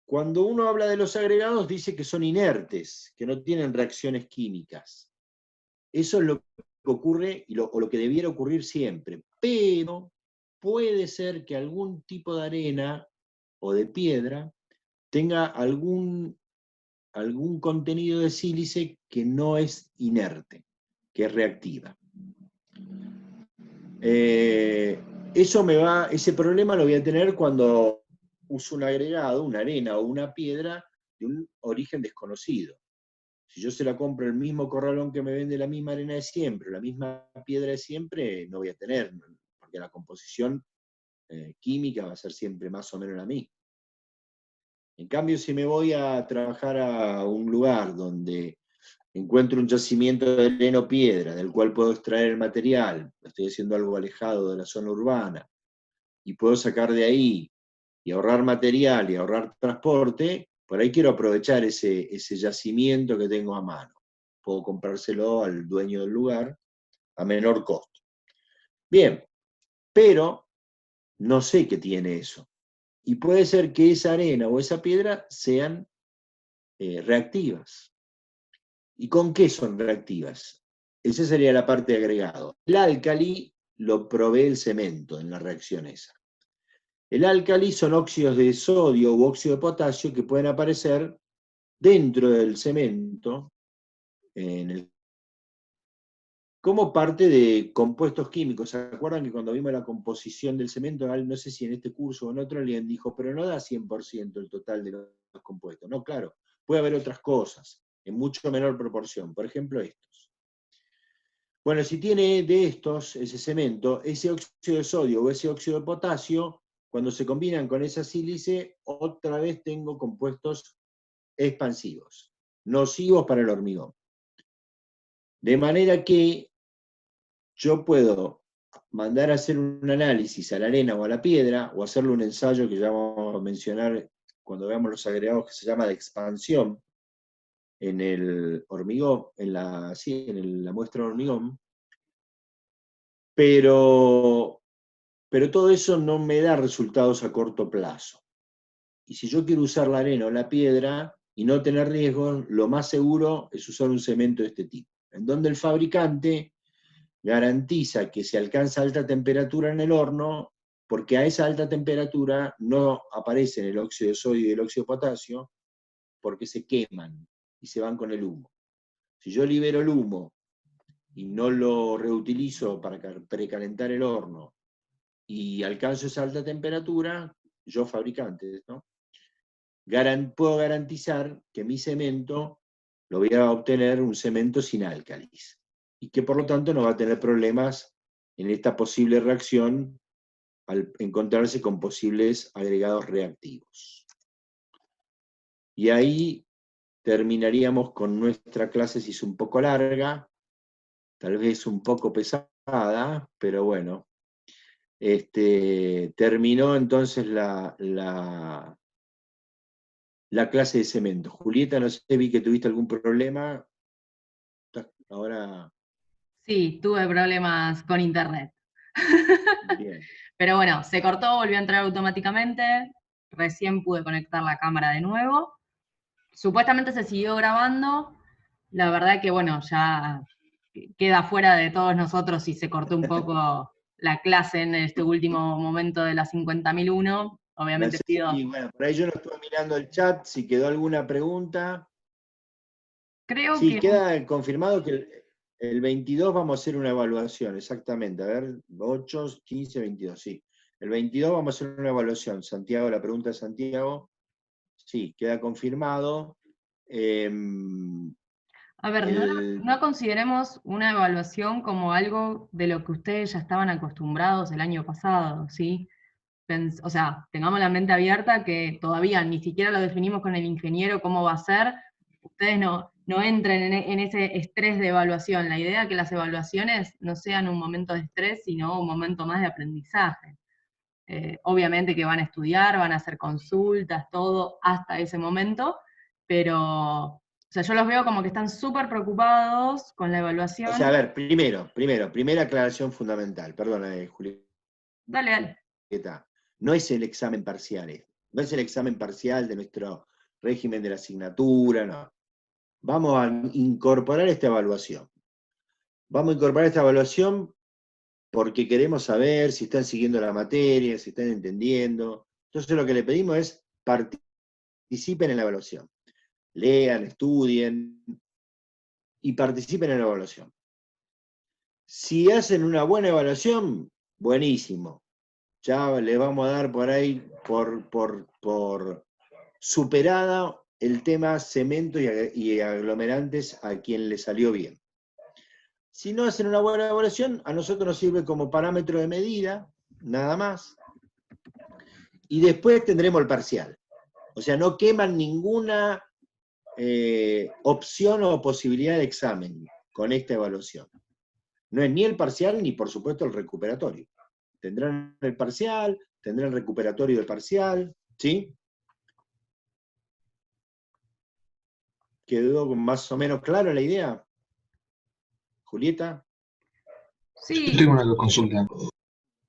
Cuando uno habla de los agregados, dice que son inertes, que no tienen reacciones químicas. Eso es lo que ocurre, o lo que debiera ocurrir siempre. Pero puede ser que algún tipo de arena o de piedra tenga algún contenido de sílice que no es inerte, que es reactiva. Ese problema lo voy a tener cuando uso un agregado, una arena o una piedra de un origen desconocido. Si yo se la compro el mismo corralón que me vende la misma arena de siempre, la misma piedra de siempre, no voy a tener, porque la composición química va a ser siempre más o menos la misma. En cambio, si me voy a trabajar a un lugar donde encuentro un yacimiento de arena o piedra, del cual puedo extraer el material, estoy haciendo algo alejado de la zona urbana, y puedo sacar de ahí y ahorrar material y ahorrar transporte, por ahí quiero aprovechar ese yacimiento que tengo a mano. Puedo comprárselo al dueño del lugar a menor costo. Bien, pero no sé qué tiene eso. Y puede ser que esa arena o esa piedra sean reactivas. ¿Y con qué son reactivas? Esa sería la parte de agregado. El álcali lo provee el cemento en la reacción esa. El álcali son óxidos de sodio u óxido de potasio que pueden aparecer dentro del cemento como parte de compuestos químicos. ¿Se acuerdan que cuando vimos la composición del cemento, no sé si en este curso o en otro, alguien dijo, pero no da 100% el total de los compuestos? No, claro, puede haber otras cosas, en mucho menor proporción. Por ejemplo, estos. Bueno, si tiene de estos, ese cemento, ese óxido de sodio o ese óxido de potasio, cuando se combinan con esa sílice, otra vez tengo compuestos expansivos, nocivos para el hormigón. De manera que yo puedo mandar a hacer un análisis a la arena o a la piedra, o hacerle un ensayo que ya vamos a mencionar cuando veamos los agregados, que se llama de expansión, en el hormigón, en la muestra de hormigón, pero todo eso no me da resultados a corto plazo. Y si yo quiero usar la arena o la piedra y no tener riesgos, lo más seguro es usar un cemento de este tipo, en donde el fabricante garantiza que se alcanza alta temperatura en el horno, porque a esa alta temperatura no aparecen el óxido de sodio y el óxido de potasio, porque se queman y se van con el humo. Si yo libero el humo y no lo reutilizo para precalentar el horno y alcanzo esa alta temperatura, yo fabricante, ¿no? Puedo garantizar que mi cemento lo voy a obtener un cemento sin álcalis y que por lo tanto no va a tener problemas en esta posible reacción al encontrarse con posibles agregados reactivos. Y ahí terminaríamos con nuestra clase, si es un poco larga, tal vez un poco pesada, pero bueno. Terminó entonces la clase de cemento. Julieta, no sé, vi que tuviste algún problema. Ahora, Sí, tuve problemas con internet. bien. Pero bueno, se cortó, volvió a entrar automáticamente. Recién pude conectar la cámara de nuevo. Supuestamente se siguió grabando. La verdad que, bueno, ya queda fuera de todos nosotros si se cortó un poco la clase en este último momento de la 50.001. No Obviamente sé pido. si, bueno, por ahí yo no estuve mirando el chat, si quedó alguna pregunta. Creo Sí, que. queda confirmado que el 22 vamos a hacer una evaluación, exactamente. A ver, 8, 15, 22, sí. El 22 vamos a hacer una evaluación. Santiago, la pregunta de Santiago. Sí, queda confirmado. A ver, no consideremos una evaluación como algo de lo que ustedes ya estaban acostumbrados el año pasado, ¿sí? O sea, tengamos la mente abierta que todavía ni siquiera lo definimos con el ingeniero cómo va a ser. Ustedes no entren en ese estrés de evaluación. La idea es que las evaluaciones no sean un momento de estrés, sino un momento más de aprendizaje. Obviamente que van a estudiar, van a hacer consultas, todo hasta ese momento, pero o sea, yo los veo como que están súper preocupados con la O sea, a evaluación. ver, primera aclaración fundamental, perdona, Julieta. Dale, dale. No es el examen parcial, no es el examen parcial de nuestro régimen de la asignatura, no. Vamos a incorporar esta evaluación. Vamos a incorporar esta evaluación porque queremos saber si están siguiendo la materia, si están entendiendo. Entonces lo que le pedimos es participen en la evaluación. Lean, estudien y participen en la evaluación. Si hacen una buena evaluación, buenísimo. Ya les vamos a dar por ahí, por superada el tema cemento y aglomerantes a quien le salió bien. Si no hacen una buena evaluación, a nosotros nos sirve como parámetro de medida, nada más. Y después tendremos el parcial. O sea, no queman ninguna opción o posibilidad de examen con esta evaluación. No es ni el parcial ni, por supuesto, el recuperatorio. Tendrán el parcial, tendrán el recuperatorio del parcial, ¿sí? ¿Quedó más o menos claro la idea? Julieta, Sí, Yo tengo una consulta.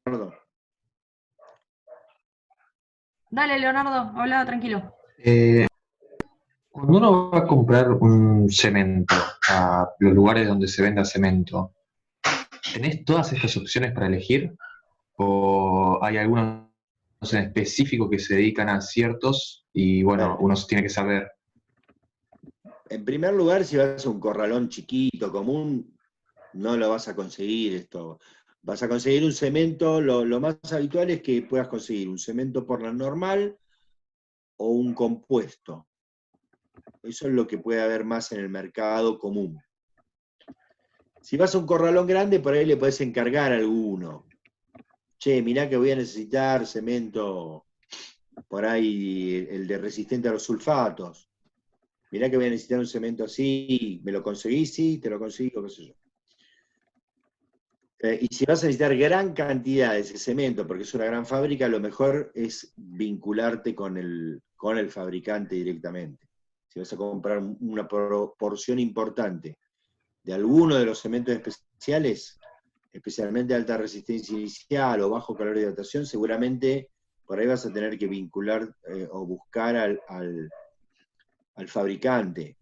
perdón. dale, Leonardo, habla tranquilo. Eh, Cuando uno va a comprar un cemento a los lugares donde se venda cemento, ¿tenés todas estas opciones para elegir? ¿O hay algunos en específico que se dedican a ciertos y bueno, Bueno, uno tiene que saber? en primer lugar, si vas a un corralón chiquito, común, no lo vas a conseguir esto. Vas a conseguir un cemento, lo más habitual es que puedas conseguir un cemento Portland normal o un compuesto. Eso es lo que puede haber más en el mercado común. Si vas a un corralón grande, por ahí le podés encargar a alguno. Che, mirá que voy a necesitar cemento, por ahí el de resistente a los sulfatos. Mirá que voy a necesitar un cemento así, ¿me lo conseguís? Sí, te lo consigo, qué sé yo. Y si vas a necesitar gran cantidad de ese cemento, porque es una gran fábrica, lo mejor es vincularte con el fabricante directamente. Si vas a comprar una porción importante de alguno de los cementos especiales, especialmente de alta resistencia inicial o bajo calor de hidratación, seguramente por ahí vas a tener que vincular o buscar al fabricante,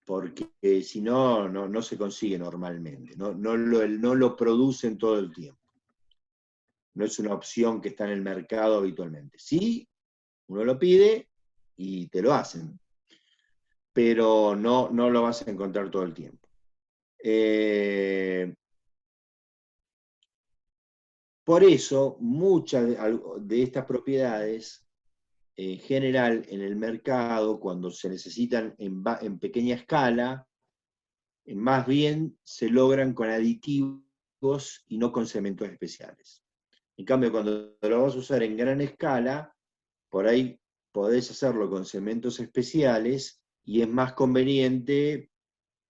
porque si no, no se consigue normalmente, no lo producen todo el tiempo. No es una opción que está en el mercado habitualmente. Sí, uno lo pide y te lo hacen, pero no lo vas a encontrar todo el tiempo. Por eso, muchas de estas propiedades, en general, en el mercado, cuando se necesitan en pequeña escala, más bien se logran con aditivos y no con cementos especiales. En cambio, cuando lo vas a usar en gran escala, por ahí podés hacerlo con cementos especiales y es más conveniente,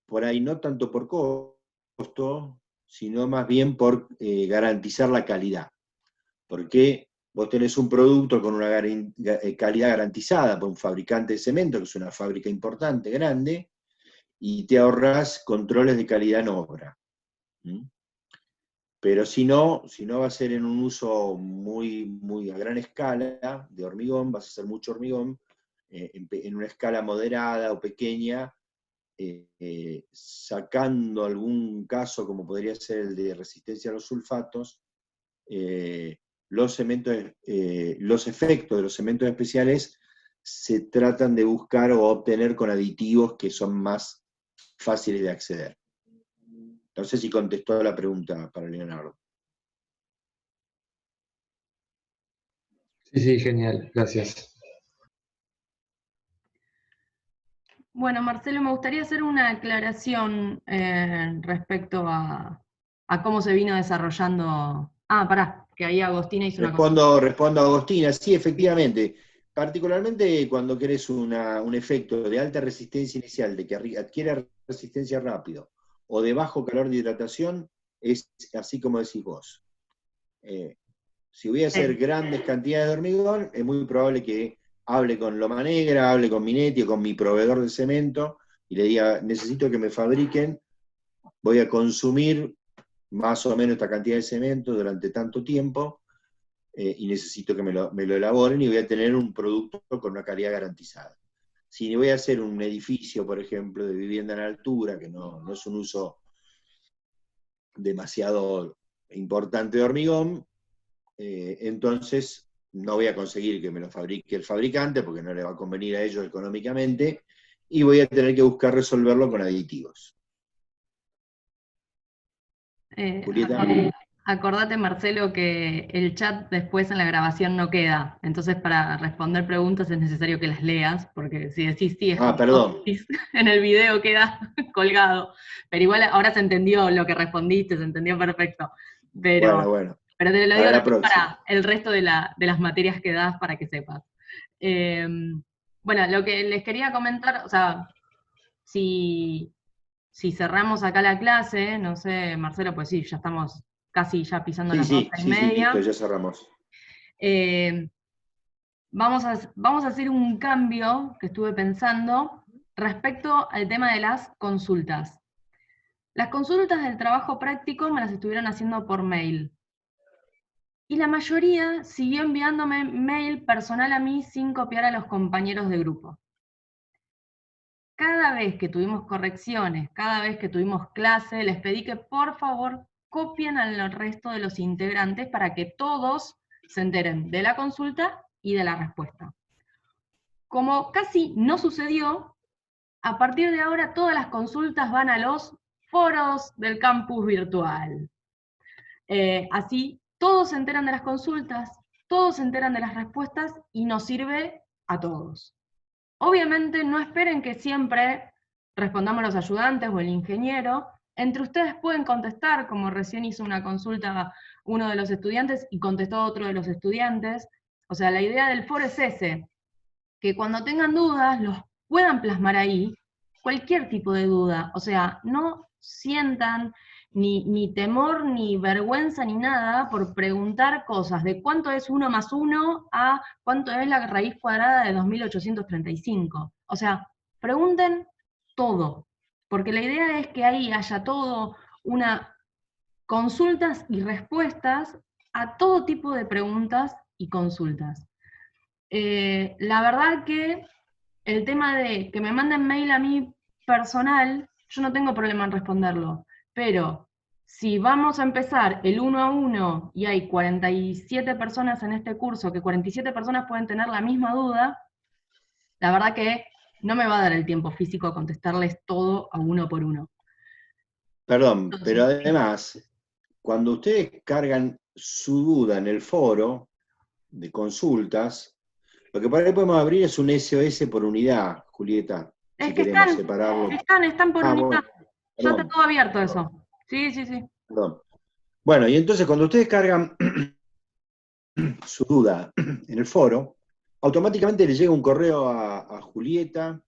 por ahí no tanto por costo, sino más bien por garantizar la calidad. Porque vos tenés un producto con una calidad garantizada por un fabricante de cemento, que es una fábrica importante, grande, y te ahorras controles de calidad en obra. Pero si no va a ser en un uso muy a gran escala de hormigón, vas a hacer mucho hormigón, en una escala moderada o pequeña, sacando algún caso como podría ser el de resistencia a los sulfatos, los efectos de los cementos especiales se tratan de buscar o obtener con aditivos que son más fáciles de acceder. No sé si contestó la pregunta para Leonardo. Sí, genial, gracias. Bueno, Marcelo, me gustaría hacer una aclaración respecto a cómo se vino desarrollando. Ah, pará, que ahí Agostina hizo una cosa. Respondo a Agostina, sí, efectivamente. Particularmente cuando querés un efecto de alta resistencia inicial, de que adquiere resistencia rápido, o de bajo calor de hidratación, es así como decís vos. Si voy a hacer grandes cantidades de hormigón, es muy probable que hable con Loma Negra, hable con Minetti o con mi proveedor de cemento, y le diga, necesito que me fabriquen, voy a consumir más o menos esta cantidad de cemento durante tanto tiempo, y necesito que me lo elaboren y voy a tener un producto con una calidad garantizada. Si voy a hacer un edificio, por ejemplo, de vivienda en altura, que no es un uso demasiado importante de hormigón, entonces no voy a conseguir que me lo fabrique el fabricante, porque no le va a convenir a ellos económicamente, y voy a tener que buscar resolverlo con aditivos. Julieta. Acordate, Marcelo, que el chat después en la grabación no queda. Entonces, para responder preguntas es necesario que las leas, porque si decís sí, es como perdón. En el video queda colgado. Pero igual ahora se entendió lo que respondiste, se entendió perfecto. Pero, bueno. Pero te lo digo para el resto de las materias que das para que sepas. Bueno, lo que les quería comentar, o sea, si cerramos acá la clase, no sé, Marcelo, pues sí, ya estamos casi ya pisando las 12:30. Listo, ya cerramos. Vamos a hacer un cambio que estuve pensando respecto al tema de las consultas. Las consultas del trabajo práctico me las estuvieron haciendo por mail. Y la mayoría siguió enviándome mail personal a mí sin copiar a los compañeros de grupo. Cada vez que tuvimos correcciones, cada vez que tuvimos clase, les pedí que por favor copien al resto de los integrantes para que todos se enteren de la consulta y de la respuesta. Como casi no sucedió, a partir de ahora todas las consultas van a los foros del campus virtual. Así todos se enteran de las consultas, todos se enteran de las respuestas y nos sirve a todos. Obviamente no esperen que siempre respondamos los ayudantes o el ingeniero. Entre ustedes pueden contestar, como recién hizo una consulta uno de los estudiantes y contestó otro de los estudiantes. O sea, la idea del foro es ese, que cuando tengan dudas los puedan plasmar ahí, cualquier tipo de duda. O sea, no sientan ni temor, ni vergüenza, ni nada por preguntar cosas de cuánto es 1 más 1 a cuánto es la raíz cuadrada de 2835. O sea, pregunten todo, porque la idea es que ahí haya todo una consultas y respuestas a todo tipo de preguntas y consultas. La verdad que el tema de que me manden mail a mí personal, yo no tengo problema en responderlo, pero si vamos a empezar el 1 a 1 y hay 47 personas en este curso, que 47 personas pueden tener la misma duda, la verdad que no me va a dar el tiempo físico a contestarles todo a uno por uno. Perdón, pero Entonces, además, cuando ustedes cargan su duda en el foro de consultas, lo que por ahí podemos abrir es un SOS por unidad, Julieta, es si que queremos separarlo. están por unidad. Bueno, Ya está perdón, todo abierto eso. Sí, sí, sí. perdón. Bueno, y entonces cuando ustedes cargan su duda en el foro, automáticamente le llega un correo a Julieta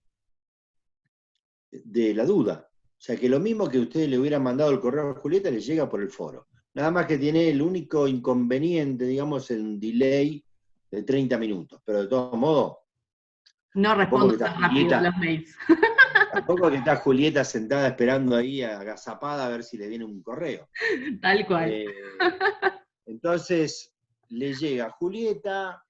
de la duda. O sea que lo mismo que ustedes le hubieran mandado el correo a Julieta, le llega por el foro. Nada más que tiene el único inconveniente, digamos, el delay de 30 minutos. Pero de todos modos, No tampoco que respondo está tan rápido a Julieta, los mails. tampoco que está Julieta sentada esperando ahí agazapada a ver si le viene un correo. Tal cual. Entonces, le llega a Julieta,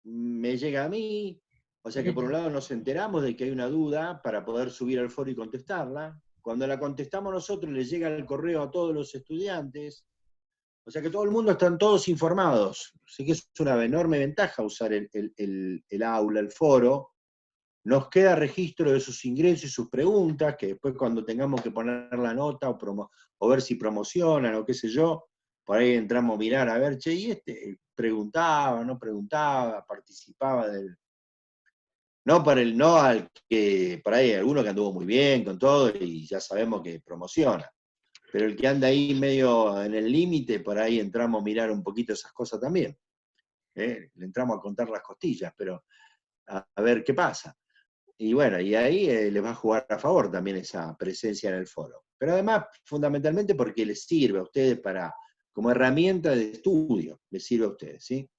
me llega a mí, o sea que por un lado nos enteramos de que hay una duda para poder subir al foro y contestarla. Cuando la contestamos nosotros, le llega el correo a todos los estudiantes. O sea que todo el mundo están todos informados. Así que es una enorme ventaja usar el aula, el foro. Nos queda registro de sus ingresos y sus preguntas, que después cuando tengamos que poner la nota o ver si promocionan o qué sé yo, por ahí entramos a mirar a ver, che, y este preguntaba, no preguntaba, participaba del... No al que, por ahí hay alguno que anduvo muy bien con todo y ya sabemos que promociona. Pero el que anda ahí medio en el límite, por ahí entramos a mirar un poquito esas cosas también. Le entramos a contar las costillas, pero a ver qué pasa. Y bueno, y ahí les va a jugar a favor también esa presencia en el foro. Pero además, fundamentalmente porque les sirve a ustedes como herramienta de estudio, les sirve a ustedes, ¿sí?